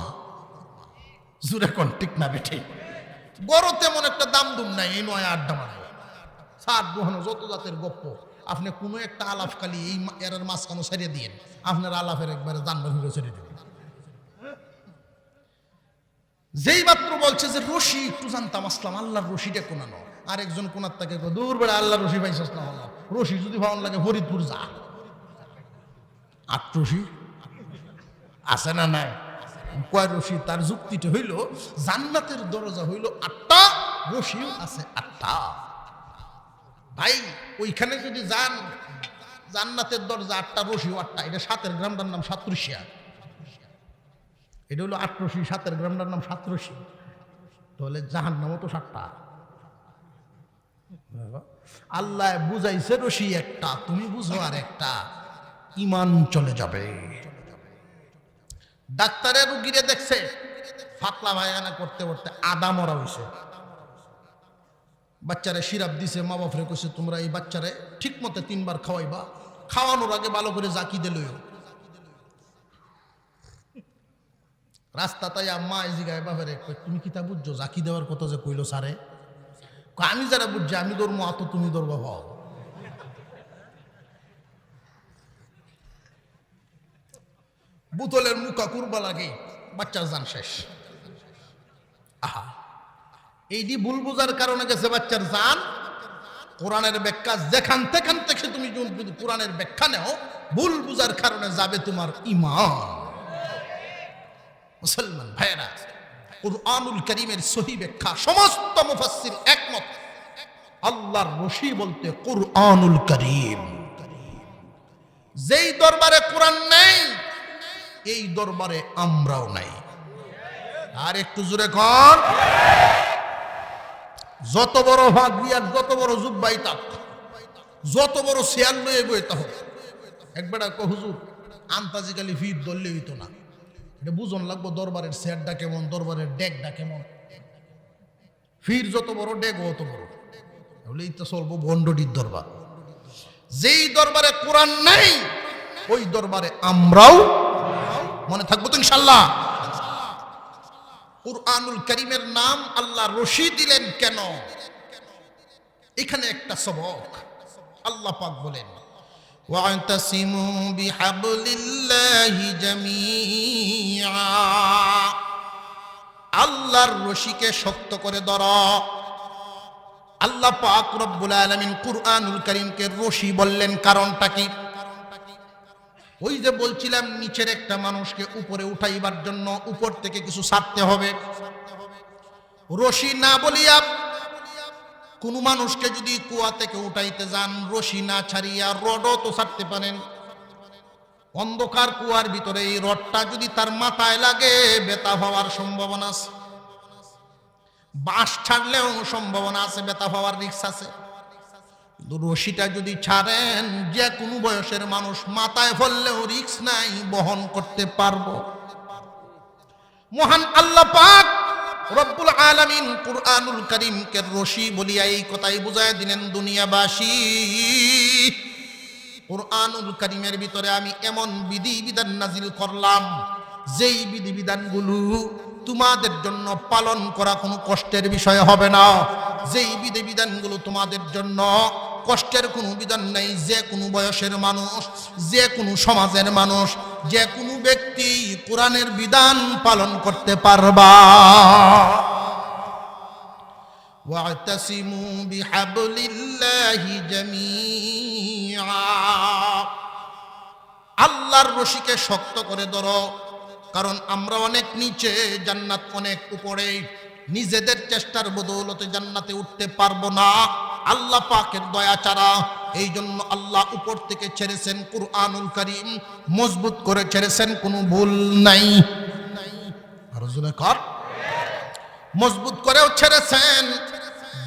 জোরে কোন ঠিক না ঠিক? বড় তেমন একটা দাম দুম নাই, এই নয় আড্ডা মারে সার দোহানো যত জাতের গপ্প। আপনি কোনো একটা আলাপকালী এই এর মাঝখানে ছেড়ে দিন, আপনার আলাপের একবারে জানবার হইলে ছেড়ে দেবেন। যেই মাত্র বলছে যে রশি একটু জানতাম আসলাম, আল্লাহর রশিটা কোনানো, আরেকজন কোনার তাকে দূর বেড়া আল্লাহর রশি পাইছিস না, হলো রশি যদি ভাবন লাগে ফরিদপুর যা, আট রশি আছে না নাই? কয় রশি? তার যুক্তিটা হইল জান্নাতের দরজা হইল 8টা, রশিও আছে 8টা। ভাই ওইখানে যদি যান, জান্নাতের দরজা 8টা, রশিও 8টা। এটা 7-এর গ্রামটার নাম 7 রশিয়া। এটা হলো 8 রশি, 7-এর গ্রামটার নাম 7 রশি। তাহলে জাহান্নামও তো 7টা। আল্লাহ বুঝাইছে রশি একটা, তুমি বুঝো আর একটা, ইমান চলে যাবে। ডাক্তারের রুগীরে দেখছে ফাতলা ভাইখানা করতে করতে আদা মরা হয়েছে, বাচ্চারে সিরাপ দিছে, মা বাপরে কইছে তোমরা এই বাচ্চারে ঠিক মতো 3 বার খাওয়াইবা, খাওয়ানোর আগে ভালো করে জাকি দিলইও। রাস্তা তাই আম্মা এই জিগায় বাবারে তুমি কি তা বুঝছো জাকি দেওয়ার কথা যে কইলো সারে? আমি যারা বুঝছি আমি ধরবো, অত তুমি ধরবা ভাও। বোতলের মুখা কুরবা লাগে, বাচ্চার জান শেষ। আহা, এইটি ভুল বুঝার কারণে গেছে বাচ্চার জান। কোরআনের ব্যাখ্যা যেখান থেকে তুমি যদি কোরআনের ব্যাখ্যা নেও, ভুল বুঝার কারণে যাবে তোমার ঈমান। মুসলমান ভাইরা, কুরআনুল কারীমের সহিহ ব্যাখ্যা সমস্ত মুফাসসির একমত, আল্লাহর রশি বলতে কুরআনুল কারীম। যেই দরবারে কোরআন নেই, এই দরবারে আমরাও নাই। আর একটু জোরে কর। যত বড় ভাগরিয়া, যত বড় জুব্বাই তাক, যত বড় শেয়ার লয়ে বইতে হোক, একবারে হুজুর আন্তাজিকালি ফিট ধরলে হইতো না। এটা বুঝন লাগবো দরবারের শেয়ারটা কেমন, দরবারের ডেকটা কেমন। ফির যত বড় ডেক অত বড়, বলেই তো চলবো ভণ্ডটির দরবার। যেই দরবারে কোরআন নাই, ওই দরবারে আমরাও, মনে থাকবো তো ইনশাল্লাহ। কুরআনুল কারীমের নাম আল্লাহ রশি দিলেন কেন? এখানে একটা সবক। আল্লাহ পাক বলেন ওয়া'তাসিমু বিহাবলিল্লাহি জামিআ, আল্লাহর রশিকে শক্ত করে ধরো। আল্লাহ পাক রব্বুল আলামিন কুরআনুল কারীমকে রশি বললেন, কারণটা কি? ওই যে বলছিলাম নিচের একটা মানুষকে উপরে উঠাইবার জন্য উপর থেকে কিছু ছাড়তে হবে। রশি না বলিয়া কোন মানুষকে যদি কুয়া থেকে উঠাইতে যান, রশি না ছাড়িয়া রডও তো ছাড়তে পারেন। অন্ধকার কুয়ার ভিতরে এই রডটা যদি তার মাথায় লাগে, ব্যথা হওয়ার সম্ভাবনা আছে। বাঁশ ছাড়লেও সম্ভাবনা আছে, ব্যথা হওয়ার রিস্ক আছে। কিন্তু রশিটা যদি ছাড়েন, যে কোনো বয়সের মানুষ মাথায় ফেললেও রিস্ক নাই, বহন করতে পারবো। মহান আল্লাহ পাক রব্বুল আলামিন কুরআনুল কারীমকে রশি বলিয়া এই কথাই বুঝায় দিলেন দুনিয়াবাসী। কুরআনুল কারীমের ভিতরে আমি এমন বিধিবিধান নাজিল করলাম, যেই বিধিবিধানগুলো তোমাদের জন্য পালন করা কোনো কষ্টের বিষয় হবে না। যেই বিধিবিধানগুলো তোমাদের জন্য কষ্টের কোনো বিধান নেই। যে কোনো বয়সের মানুষ, যে কোনো সমাজের মানুষ, যে কোনো ব্যক্তি কোরআনের বিধান পালন করতে পারবা। ওয়া'তাসিমু বিহাবলিল্লাহি জামিআ, আল্লাহর রশিকে শক্ত করে ধরো। কারণ আমরা অনেক নিচে, জান্নাত অনেক উপরে। নিজেদের চেষ্টার বদৌলতে জান্নাতে উঠতে পারবো না আল্লাহ পাকের দয়া ছাড়া। এই জন্য আল্লাহ উপর থেকে ছেড়েছেন কুরআনুল কারীম, মজবুত করে ছেড়েছেন, কোনো ভুল নাই। আর জোরে কর, মজবুত করেও ছেড়েছেন,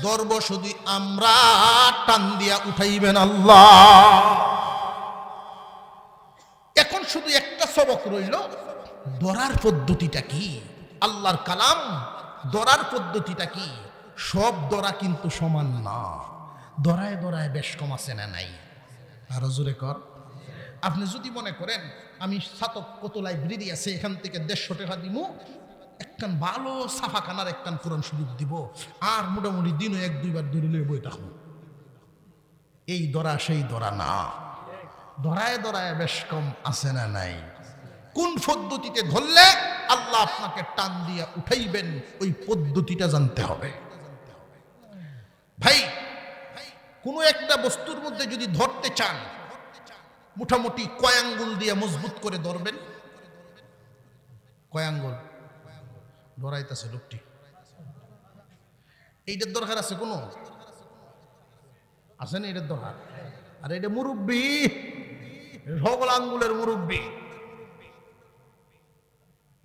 ধরব শুধু আমরা, টান দিয়া উঠাইবেন আল্লাহ। এখন শুধু একটা সবক রইল, ধরার পদ্ধতিটা কি? আল্লাহর কালাম ধরার পদ্ধতিটা কি? সব ধরা কিন্তু সমান না, ধরায় ধরায় বেশ কম আছে না নাই? আরো জোরে কর। আপনি যদি মনে করেন আমি ছাতক কত লাইব্রেরি আছে এখান থেকে 150 টাকা দিব, একখান ভালো সাফাখানার একখান কোরআন শরীফ দিব, আর মোটামুটি দিনও 1-2 বার ধরে বই থাকুন, এই ধরা সেই ধরা না, ধরায় ধরায় বেশ কম আছে না নাই? কোন পদ্ধতিতে ধরলে আল্লাহ আপনাকে টান দিয়া উঠাইবেন ওই পদ্ধতিটা জানতে হবে। ভাই, কোনো একটা বস্তুর মধ্যে যদি ধরতে চান, মোটামুটি কয় আঙ্গুল দিয়ে মজবুত করে ধরবেন? কয় আঙ্গুল ধরাইতেছে লোকটি? এইটার দরকার আছে কোনো? আছে না এটার দরকার? আর এটা মুরব্বী, সকল আঙ্গুলের মুরব্বী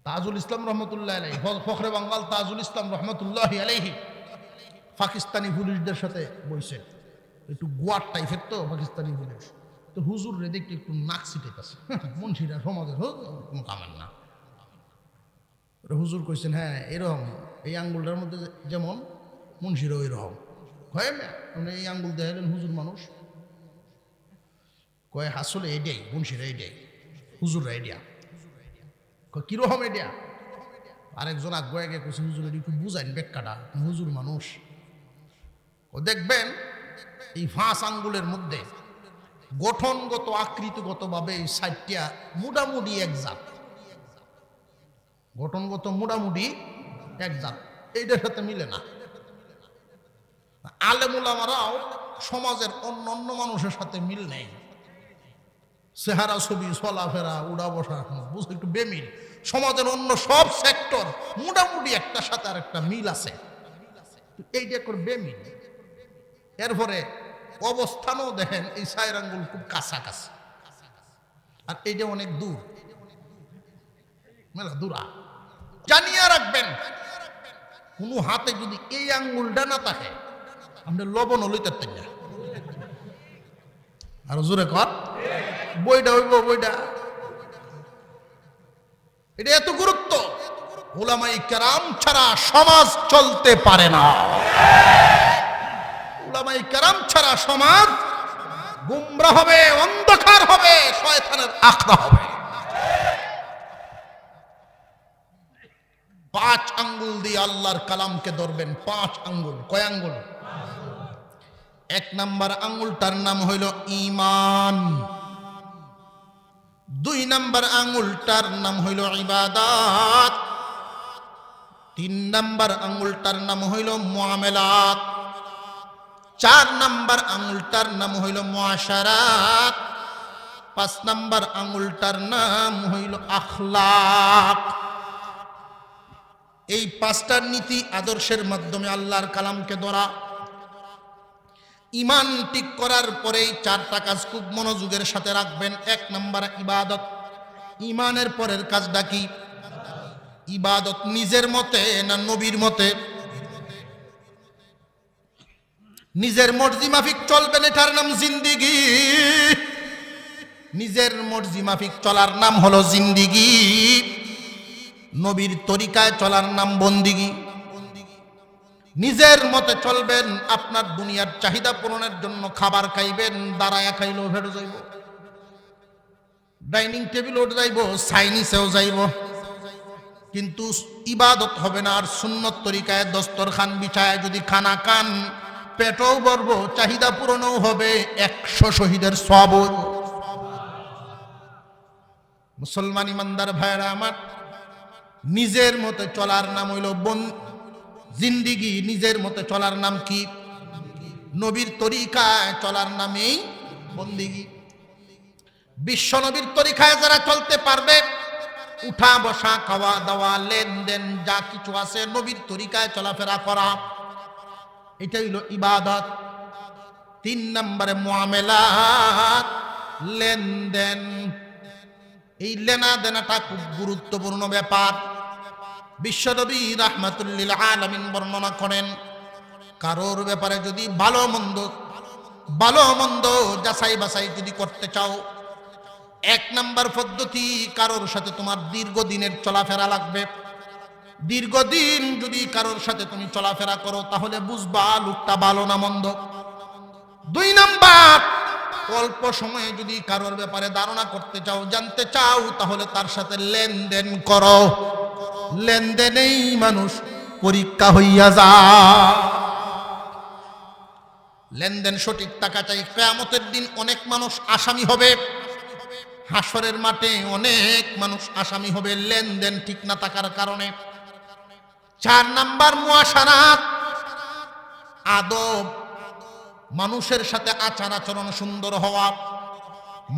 তাজুল ইসলাম রহমতুল্লাহ আলাইহি, ফখরে বাঙ্গাল তাজুল ইসলাম রহমতুল্লাহ আলাইহি পাকিস্তানি পুলিশদের সাথে বইছে, একটু গোয়ার টাইপের তো পাকিস্তানি পুলিশ, তো হুজুর রে দেখতে একটু নাক ছিটাইতেছে, মুন্সিরা সমাজের কোনো কামের না। হুজুর কইছেন হ্যাঁ এরকম, এই আঙ্গুলটার মধ্যে যেমন মুন্সিরা ওই রকম। কয় মানে এই আঙ্গুল দেখাইলেন হুজুর মানুষ? কয় আসলে এইটাই মুন্সিরা, এইটাই হুজুররা এইটা। কয় কিরকম এটা? আরেকজন আগে আগে কইছে হুজুর একটু বুঝাইন ব্যাখ্যাটা, হুজুর মানুষ। ও দেখবেন এই 5 আঙ্গুলের মধ্যে গঠনগত আকৃতিগতভাবে এই 60টা মোটামুটি এক জাত, গঠনগত মোটামুটি এক জাত, এইটার সাথে মিলে না। আলেম ওলামারাও সমাজের অন্য অন্য মানুষের সাথে মিল নেই, চেহারা ছবি চলাফেরা উড়া বসা বুঝো একটু বেমিল। সমাজের অন্য সব সেক্টর মোটামুটি একটার সাথে আর একটা মিল আছে, এইটা করে বেমিল। এরপরে অবস্থানও দেখেন এই 4 আঙ্গুল খুব কাছাকাছি, আর এইটা অনেক দূর, মেলা দূরা। জানিয়ে রাখবেন কোনো হাতে যদি এই আঙ্গুলটা না থাকে আমরা লবণ লইতে না। আর জোরে কর, বইটা হইব বইটা, এটা এত গুরুত্ব। উলামায়ে কেরাম ছাড়া সমাজ চলতে পারে না, উলামায়ে কেরাম ছাড়া সমাজ গুমরাহ হবে, অন্ধকার হবে, শয়তানের আখড়া হবে। 5 আঙ্গুল দিয়ে আল্লাহর কালামকে ধরবেন, 5 আঙ্গুল। কয় আঙ্গুল? 1 নাম্বার আঙ্গুলটার নাম হইল ঈমান, 2 নাম্বার আঙ্গুলটার নাম হইল ইবাদত, 3 নাম্বার আঙ্গুলটার নাম হইল মুআমালাত, 4 নাম্বার আঙ্গুলটার নাম হইল মুআশারাত, 5 নাম্বার আঙ্গুলটার নাম হইল আখলাক। এই 5টা নীতি আদর্শের মাধ্যমে আল্লাহর কালামকে ধরা। ঈমান ঠিক করার পরেই 4টা কাজ খুব মনোযোগের সাথে রাখবেন। 1 নাম্বার ইবাদত। ঈমানের পরের কাজটা কি? ইবাদত নিজের মতে না নবীর মতে? নিজের মর্জি মাফিক চলবেন, এটার নাম জিন্দিগি। নিজের মর্জি মাফিক চলার নাম হলো জিন্দিগি, নবীর তরিকায় চলার নাম বন্দিগি। নিজের মতে চলবেন, আপনার দুনিয়ার চাহিদা পূরণের জন্য খাবার খাইবেন, দাঁড়ায়া খাইলেও ভেড়ে যাইব, ডাইনিং টেবিলও যাইব, চাইনিজেও যাইব, কিন্তু ইবাদত হবে না। আর সুন্নত তরিকায় দস্তরখান বিছায় যদি খানা খান, পেটও ভরব, চাহিদা পূরণও হবে, 100 শহীদের সওয়াব। মুসলমান ইমানদার ভাইরা আমার, নিজের মতে চলার নাম হইল জিন্দিগি। নিজের মতে চলার নাম কি? নবীর তরিকায় চলার নামেই বন্দিগি। বিশ্ব নবীর তরিকায় যারা চলতে পারবে, উঠা বসা, খাওয়া দাওয়া, লেনদেন যা কিছু আছে নবীর তরিকায় চলাফেরা করা, এটা হইল ইবাদত। 3 নম্বরে মুআমালাত, লেনদেন। এই লেনা দেনাটা খুব গুরুত্বপূর্ণ ব্যাপার। বিশ্বনবী রাহমাতুল লিল আলামিন বর্ণনা করেন, কারোর ব্যাপারে যদি ভালো মন্দ যাচাই বাছাই যদি করতে চাও, 1 নাম্বার পদ্ধতি, কারোর সাথে তোমার দীর্ঘদিনের চলাফেরা লাগবে। দীর্ঘদিন যদি কারোর সাথে তুমি চলাফেরা করো তাহলে বুঝবা লোকটা ভালো না মন্দ। 2 নাম্বার, অল্প সময়ে যদি কারোর ব্যাপারে ধারণা করতে চাও, জানতে চাও, তাহলে তার সাথে লেনদেন করো। লেনদেনেই মানুষ পরীক্ষা হইয়া যায়। লেনদেন সঠিক টাকা চাই। কিয়ামতের দিন অনেক মানুষ আসামি হবে, হাসরের মাঠে অনেক মানুষ আসামি হবে লেনদেন ঠিক না থাকার কারণে। 4 নাম্বার, মুআশারাত, আদব, মানুষের সাথে আচার আচরণ সুন্দর হওয়া।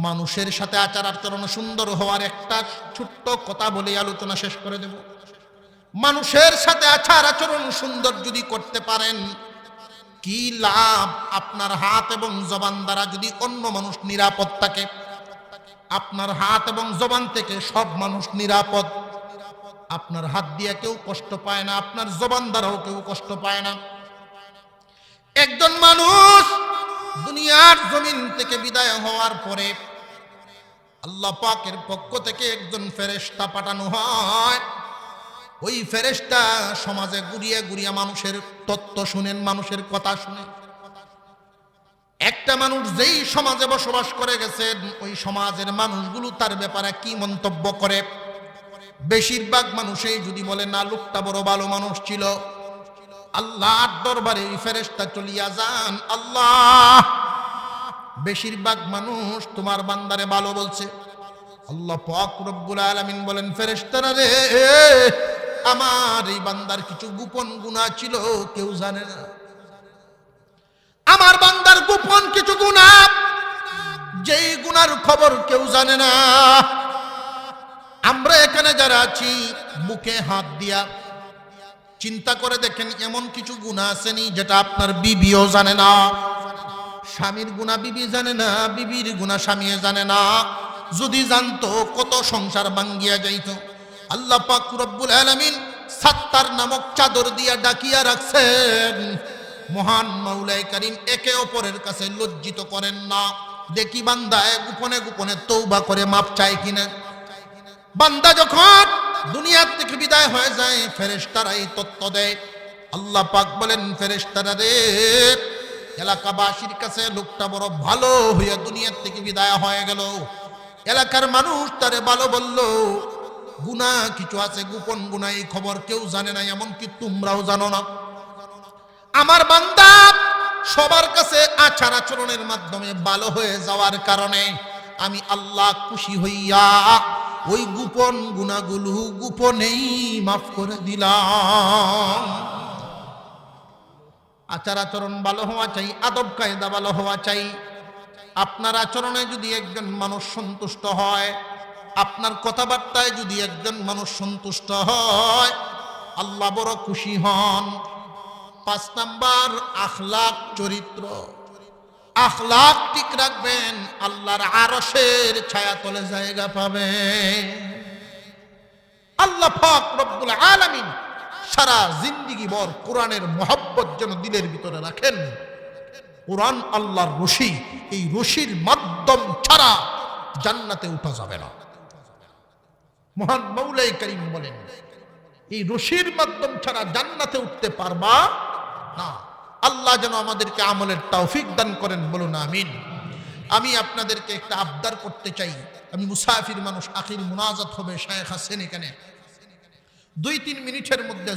মানুষের সাথে আচার আচরণ সুন্দর হওয়ার একটা ছোট্ট কথা বলে আলোচনা শেষ করে দেব। মানুষের সাথে আচার আচরণ সুন্দর যদি করতে পারেন, কি লাভ? আপনার হাত এবং জবান দ্বারা যদি অন্য মানুষ নিরাপদ থাকে, আপনার হাত এবং জবান থেকে সব মানুষ নিরাপদ। আপনার হাত দিয়ে কেউ কষ্ট পায় না, আপনার জবান দ্বারাও কেউ কষ্ট পায় না। একজন মানুষ দুনিয়ার জমিন থেকে বিদায় হওয়ার পরে আল্লাহ পাকের পক্ষ থেকে একজন ফেরেশতা পাঠানো হয়। ওই ফেরেশতা সমাজে ঘুরিয়ে ঘুরিয়ে মানুষের তত্ত্ব শুনেন, মানুষের কথা শুনে। একটা মানুষ যেই সমাজে বসবাস করে গেছেন, ওই সমাজের মানুষগুলো তার ব্যাপারে কি মন্তব্য করে, বেশিরভাগ মানুষই যদি বলে না লোকটা বড় ভালো মানুষ ছিল, আল্লাহর দরবারে এই ফেরেশতা চলিয়া যান, আল্লাহ বেশিরভাগ মানুষ তোমার বান্দারে ভালো বলছে। আল্লাহ পাক রব্বুল আলামিন বলেন, ফেরেশতারা রে, আমার এই বান্দার কিছু গোপন গুনাহ ছিল, কেউ জানে না। আমার বান্দার গোপন কিছু গুনাহ, যেই গুনার খবর কেউ জানে না। আমরা এখানে যারা আছি, বুকে হাত দিয়া চিন্তা করে দেখেন, এমন কিছু গুনাহ আসেনি যেটা আপনার বিবিও জানে না। স্বামীর গুনাহ বিবি জানে না, বিবির গুনাহ স্বামী জানে না। যদি জানতো কত সংসার ভাঙ্গিয়া যাইত। আল্লাহ পাক রব্বুল আলামিন সাত্তার নামক চাদর দিয়া ডাকিয়া রাখছেন। মহান মাওলাই কারীম একে অপরের কাছে লজ্জিত করেন না। দেখি বান্দা গোপনে গোপনে তওবা করে মাপ চায় কিনা। বান্দা যখন দুনিয়ার থেকে বিদায় হয়ে যায়, ফেরেশতারা এই তথ্য দেয়। আল্লাহ পাক বলেন, ফেরেশতারা রে, এলাকাবাসীর কাছে লোকটা বড় ভালো হইয়া দুনিয়ার থেকে বিদায় হয়ে গেল। এলাকার মানুষ তারে ভালো বলল, গুনাহ কিছু আছে, গোপন গুনাহ, এই খবর কেউ জানে না, এমনকি তোমরাও জানো না। আমার বান্দা সবার কাছে আচার আচরণের মাধ্যমে ভালো হয়ে যাওয়ার কারণে আমি আল্লাহ খুশি হইয়া ওই গোপন গুনাহগুলো গোপনেই মাফ করে দিলাম। আচার আচরণ ভালো হওয়া চাই, আদব কায়দা ভালো হওয়া চাই। আপনার আচরণে যদি একজন মানুষ সন্তুষ্ট হয়, আপনার কথাবার্তায় যদি একজন মানুষ সন্তুষ্ট হয়, আল্লাহ বড় খুশি হন। 5 নাম্বার, আখলাক, চরিত্র। আখলাক ঠিক রাখবেন, আল্লাহর আরশের ছায়াতলে জায়গা পাবেন। আল্লাহ পাক রব্বুল আলামিন সারা জিন্দেগি ভর কোরআনের মহব্বত যেন দিলের ভিতরে রাখেন। কোরআন আল্লাহর রশি, এই রশির মাধ্যম ছাড়া জান্নাতে উঠা যাবে না। মহান মাওলাই কারীম বলেন, এই রশির মাধ্যম ছাড়া জান্নাতে উঠতে পারবা না। আল্লাহ যেন আমাদেরকে আমলের তৌফিক দান করেন, বলুন আমিন। আমি আপনাদেরকে একটা আবদার করতে চাই। আমি মুসাফির মানুষ, আখির মুনাজাত হবে, শায়েখ আছেন এখানে, 2-3 মিনিটের মধ্যে